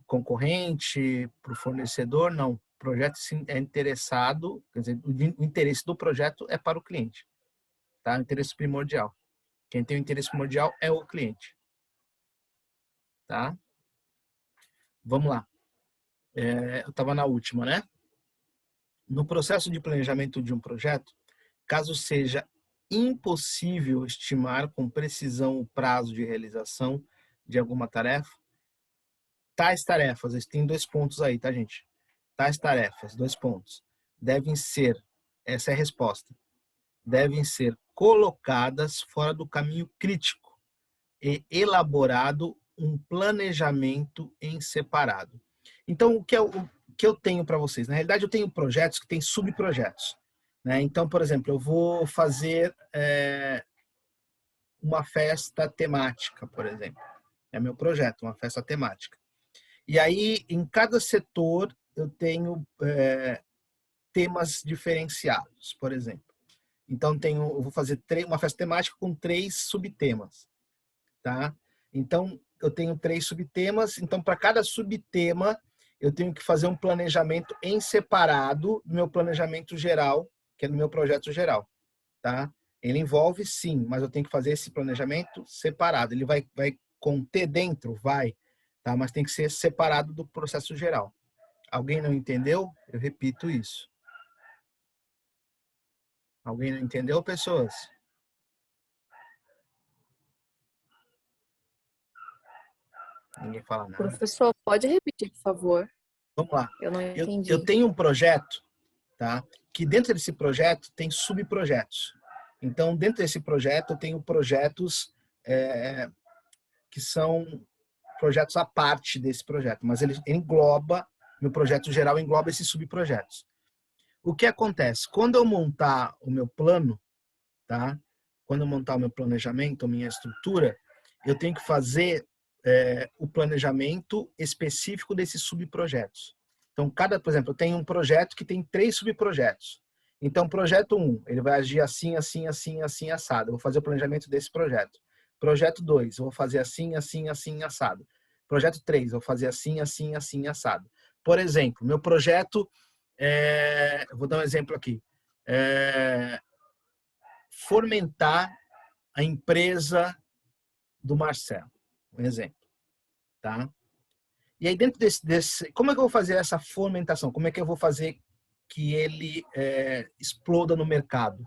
concorrente, para o fornecedor, não. O projeto sim, é interessado, quer dizer, o interesse do projeto é para o cliente, tá? O interesse primordial. Quem tem o interesse primordial é o cliente, tá? Vamos lá. Eu estava na última, né? No processo de planejamento de um projeto, caso seja impossível estimar com precisão o prazo de realização de alguma tarefa, tais tarefas, tem 2 pontos aí, tá, gente? Tais tarefas, 2 pontos, devem ser, essa é a resposta, devem ser colocadas fora do caminho crítico e elaborado um planejamento em separado. Então, o que eu tenho para vocês? Na realidade, eu tenho projetos que têm subprojetos, né? Então, por exemplo, eu vou fazer uma festa temática, por exemplo. É meu projeto, uma festa temática. E aí, em cada setor, eu tenho temas diferenciados, por exemplo. Então, eu vou fazer uma festa temática com 3 subtemas, tá? Então, eu tenho 3 subtemas. Então, para cada subtema, eu tenho que fazer um planejamento em separado do meu planejamento geral, que é do meu projeto geral, tá? Ele envolve, sim, mas eu tenho que fazer esse planejamento separado. Ele vai conter dentro? Vai, tá? Mas tem que ser separado do processo geral. Alguém não entendeu? Eu repito isso. Alguém não entendeu, pessoas? Ninguém fala nada. Professor, pode repetir, por favor? Vamos lá. Eu não Eu entendi. tenho um projeto, tá? Que dentro desse projeto tem subprojetos. Então, dentro desse projeto, eu tenho projetos que são projetos à parte desse projeto, mas ele engloba, no projeto geral, engloba esses subprojetos. O que acontece? Quando eu montar o meu plano, tá? Quando eu montar o meu planejamento, a minha estrutura, eu tenho que fazer o planejamento específico desses subprojetos. Então, por exemplo, eu tenho um projeto que tem 3 subprojetos. Então, projeto 1, ele vai agir assim, assim, assim, assim, assado. Eu vou fazer o planejamento desse projeto. Projeto 2, eu vou fazer assim, assim, assim, assado. Projeto 3, eu vou fazer assim, assim, assim, assado. Por exemplo, meu projeto, eu vou dar um exemplo aqui. Fomentar a empresa do Marcelo, um exemplo, tá? E aí dentro como é que eu vou fazer essa fomentação? Como é que eu vou fazer que ele exploda no mercado?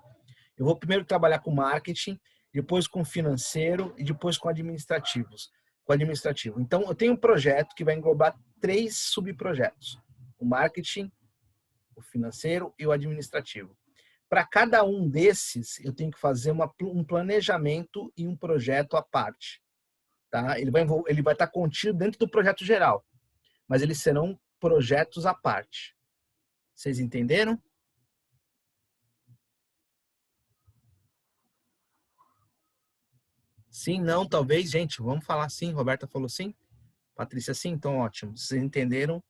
Eu vou primeiro trabalhar com marketing, depois com financeiro e depois com administrativos. Com administrativo. Então, eu tenho um projeto que vai englobar 3 subprojetos: o marketing, o financeiro e o administrativo. Para cada um desses, eu tenho que fazer um planejamento e um projeto à parte. Tá? Ele vai estar contido dentro do projeto geral, mas eles serão projetos à parte. Vocês entenderam? Sim, não, talvez, gente. Vamos falar sim. Roberta falou sim. Patrícia, sim. Então, ótimo. Vocês entenderam?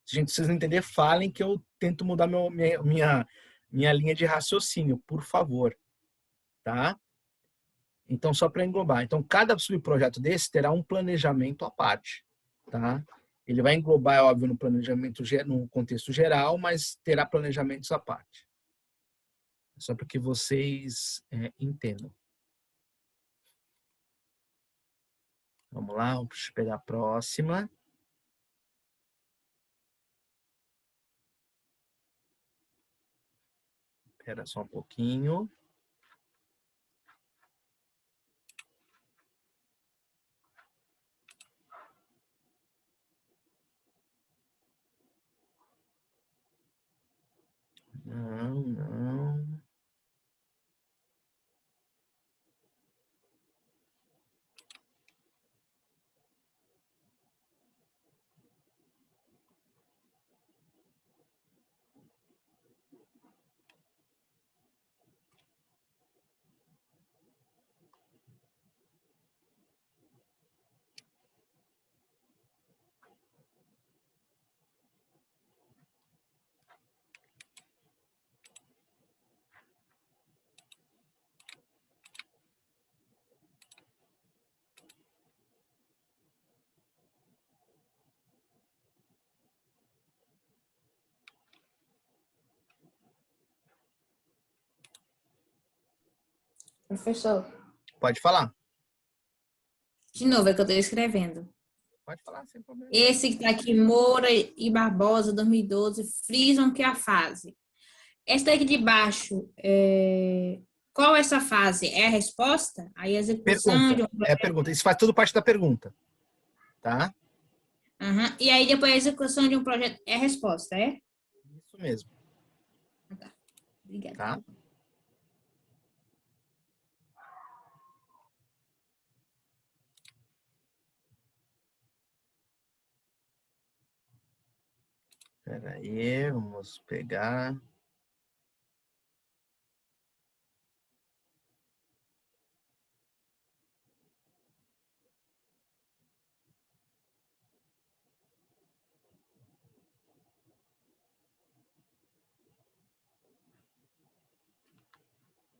Se vocês não entenderem, falem que eu tento mudar minha linha de raciocínio, por favor. Tá? Então, só para englobar. Então, cada subprojeto desse terá um planejamento à parte, tá? Ele vai englobar, é óbvio, no planejamento, no contexto geral, mas terá planejamentos à parte. Só para que vocês entendam. Vamos lá, vamos pegar a próxima. Espera só um pouquinho. Não, não. Professor, Pode falar. de novo, é que eu estou escrevendo. Pode falar, sem problema. Esse que está aqui, Moura e Barbosa, 2012, frisam que a fase. Essa daqui de baixo, qual é essa fase? É a resposta? A execução de Pergunta. um É a pergunta. Isso faz tudo parte da pergunta. Tá? Uhum. E aí depois a execução de um projeto é a resposta, é? Isso mesmo. Tá. Obrigada. Tá? Espera aí, vamos pegar.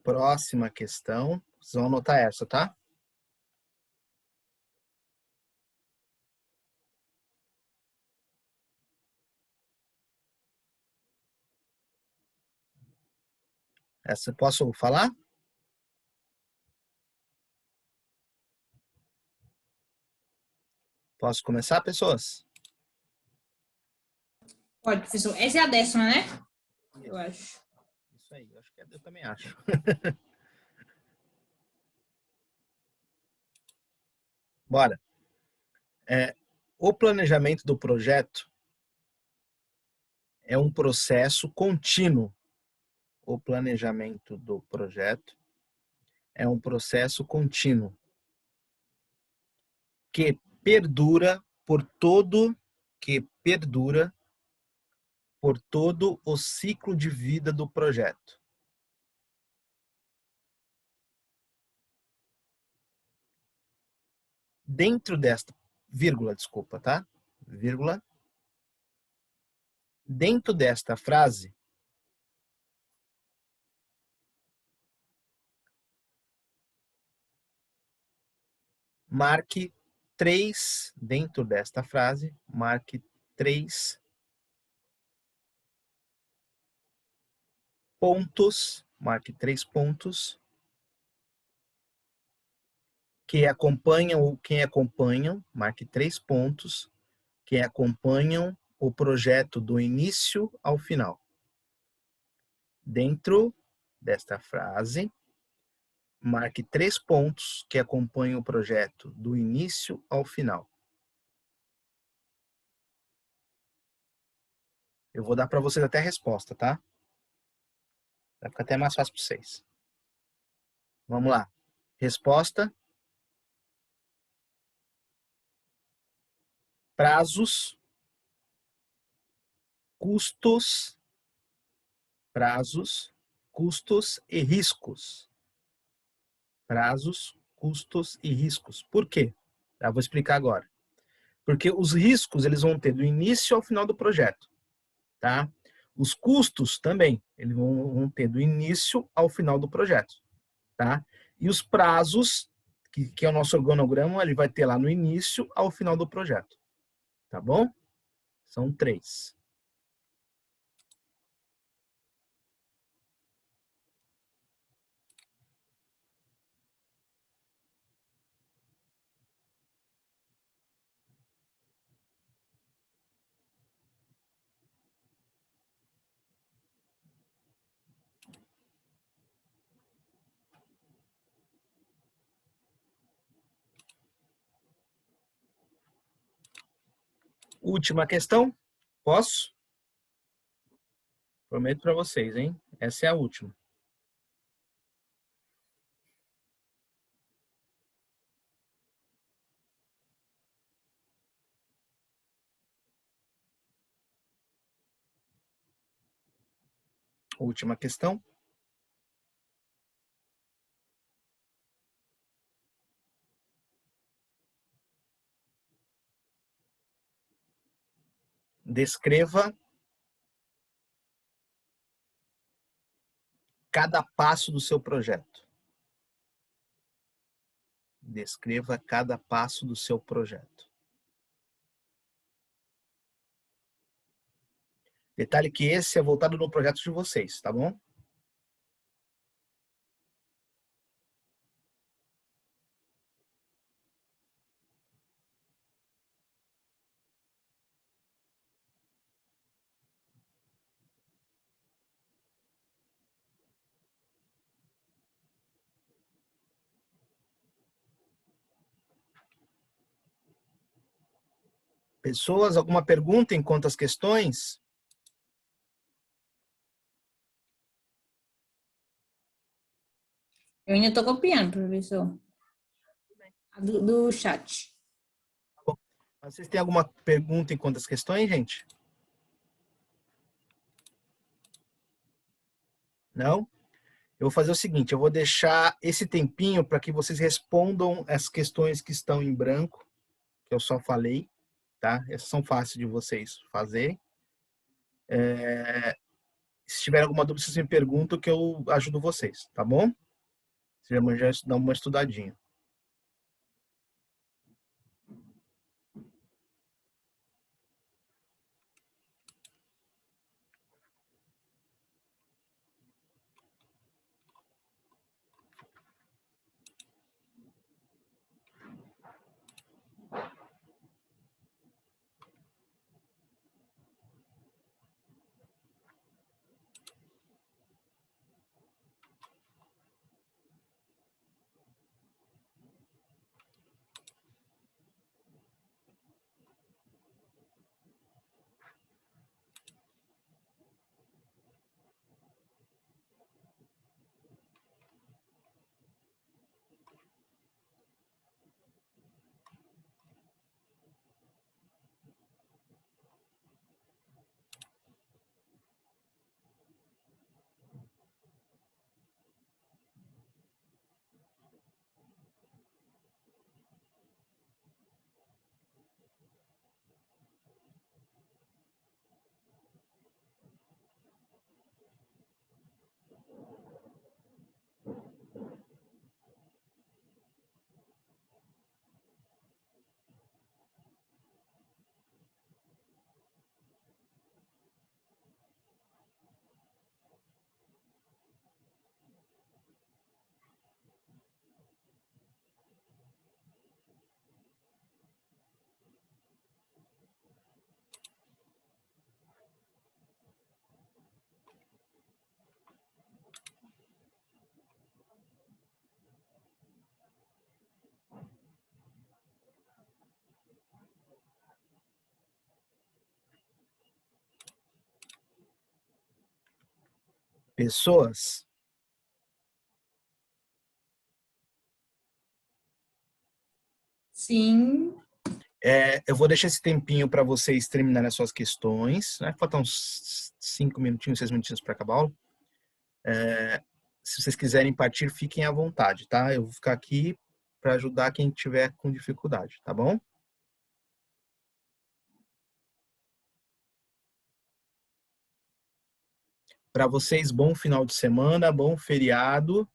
Próxima questão. Vocês vão anotar essa, tá? Essa posso falar? Posso começar, pessoas? Pode, professor. Essa é a 10ª, né? Eu acho. Isso aí, eu também acho. Bora. O planejamento do projeto é um processo contínuo. O planejamento do projeto é um processo contínuo que perdura por todo o ciclo de vida do projeto. Dentro desta vírgula, desculpa, tá? Vírgula. Dentro desta frase, marque dentro desta frase, marque 3 pontos, que acompanham, marque 3 pontos que acompanham o projeto do início ao final. Dentro desta frase, marque 3 pontos que acompanham o projeto do início ao final. Eu vou dar para vocês até a resposta, tá? Vai ficar até mais fácil para vocês. Vamos lá. Resposta. Prazos, custos e riscos. Prazos, custos e riscos. Por quê? Eu vou explicar agora. Porque os riscos eles vão ter do início ao final do projeto, tá? Os custos também, eles vão ter do início ao final do projeto, tá? E os prazos, que é o nosso organograma, ele vai ter lá no início ao final do projeto, tá bom? São 3. Última questão, posso? Prometo para vocês, hein? Essa é a última. Última questão. Descreva cada passo do seu projeto. Descreva cada passo do seu projeto. Detalhe que esse é voltado no projeto de vocês, tá bom? Pessoas, alguma pergunta enquanto as questões? Eu ainda estou copiando, professor. Do chat. Vocês têm alguma pergunta enquanto as questões, gente? Não? Eu vou fazer o seguinte, eu vou deixar esse tempinho para que vocês respondam as questões que estão em branco, que eu só falei, tá? Essas são fáceis de vocês fazerem. Se tiver alguma dúvida, vocês me perguntam que eu ajudo vocês, tá bom? Vocês já dão uma estudadinha. Pessoas, Sim. eu vou deixar esse tempinho para vocês terminarem as suas questões, né? Faltam uns 5 minutinhos, 6 minutinhos para acabar a aula. Se vocês quiserem partir, fiquem à vontade, tá? Eu vou ficar aqui para ajudar quem tiver com dificuldade, tá bom? Para vocês, bom final de semana, bom feriado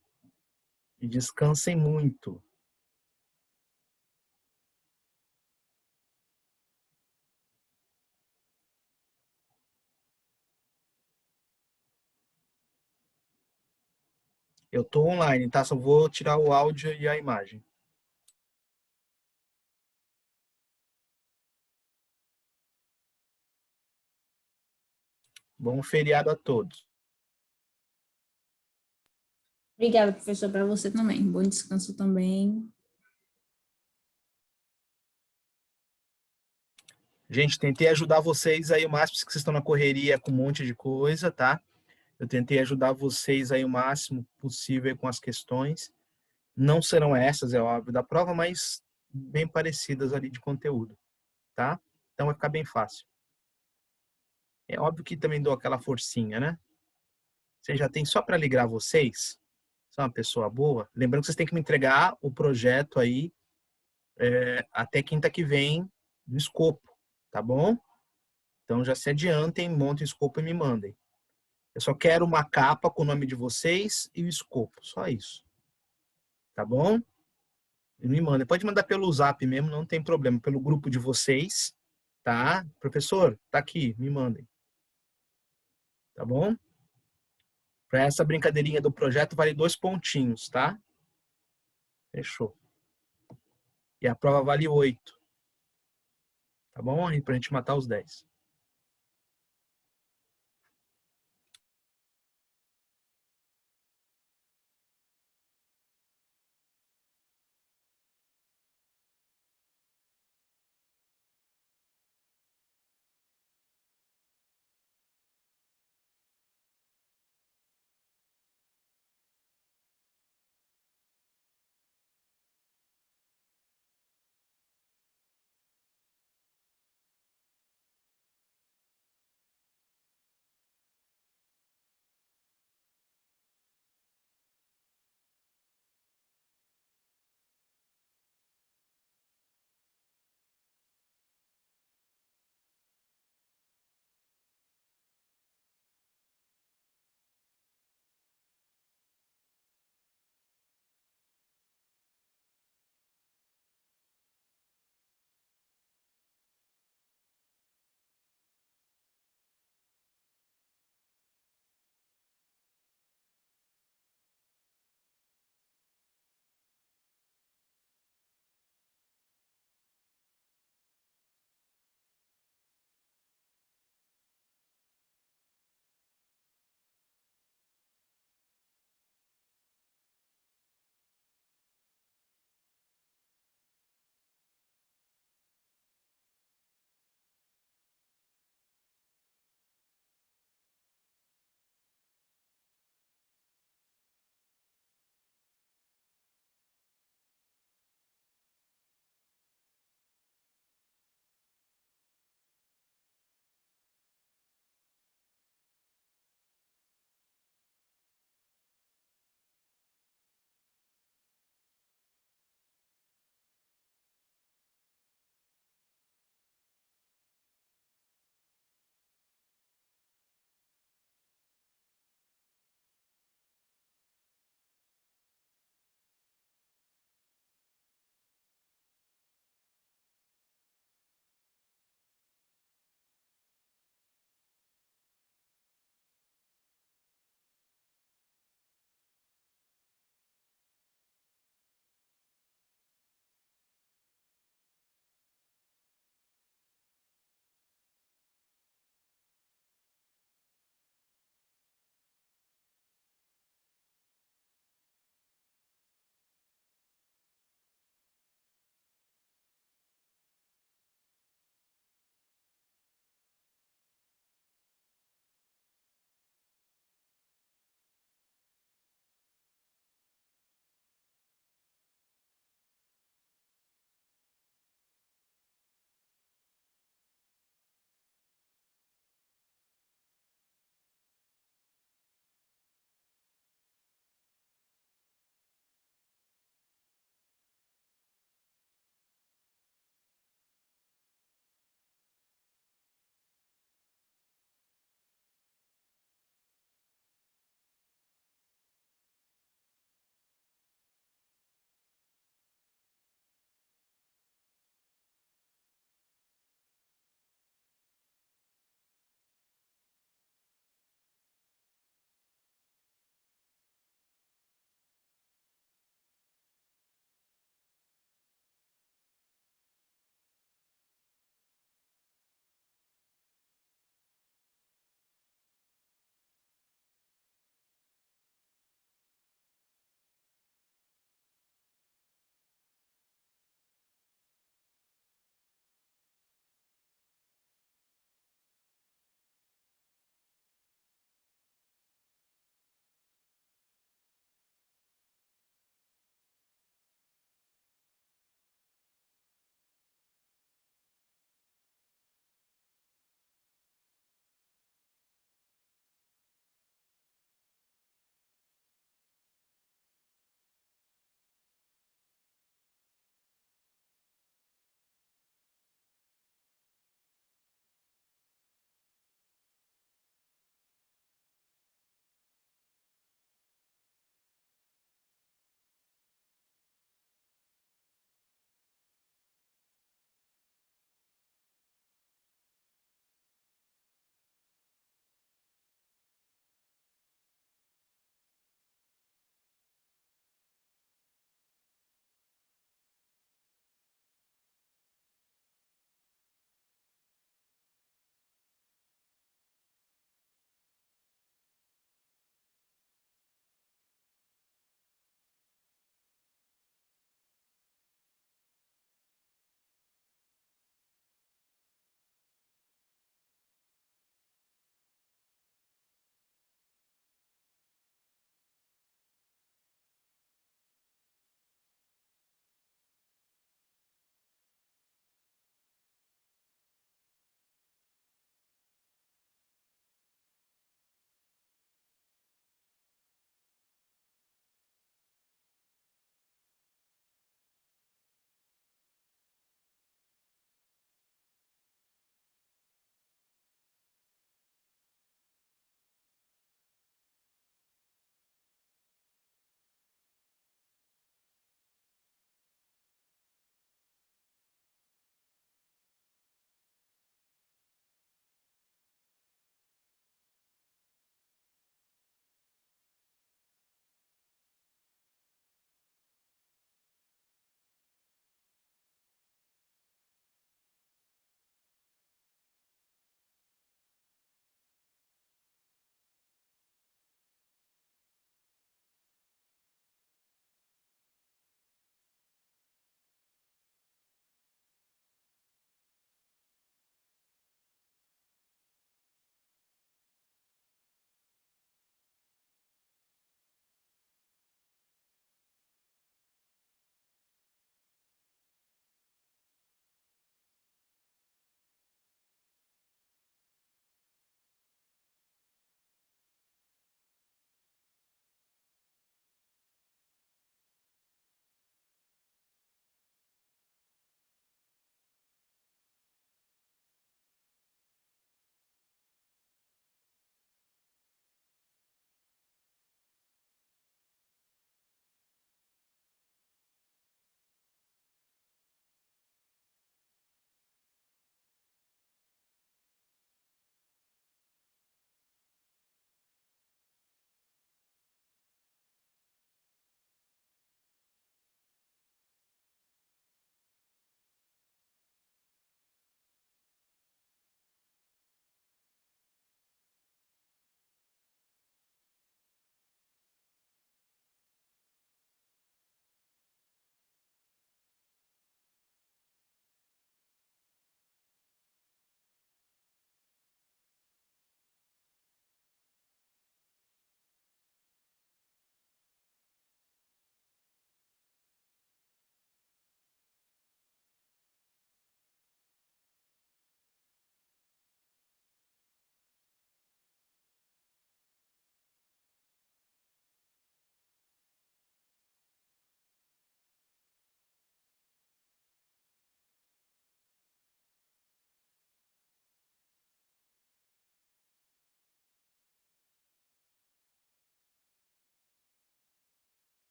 e descansem muito. Eu estou online, tá? Só vou tirar o áudio e a imagem. Bom feriado a todos. Obrigada, professor, para você também. Bom descanso também. Gente, tentei ajudar vocês aí o máximo, que vocês estão na correria com um monte de coisa, tá? Eu tentei ajudar vocês aí o máximo possível com as questões. Não serão essas, é óbvio, da prova, mas bem parecidas ali de conteúdo, tá? Então vai ficar bem fácil. É óbvio que também dou aquela forcinha, né? Você já tem só para ligar vocês, são uma pessoa boa. Lembrando que vocês têm que me entregar o projeto aí até quinta que vem no escopo, tá bom? Então já se adiantem, montem o escopo e me mandem. Eu só quero uma capa com o nome de vocês e o escopo, só isso. Tá bom? E me mandem. Pode mandar pelo Zap mesmo, não tem problema. Pelo grupo de vocês, tá? Professor, tá aqui, me mandem. Tá bom? Para essa brincadeirinha do projeto vale 2 pontinhos, tá? Fechou. E a prova vale 8. Tá bom? Pra gente matar os 10.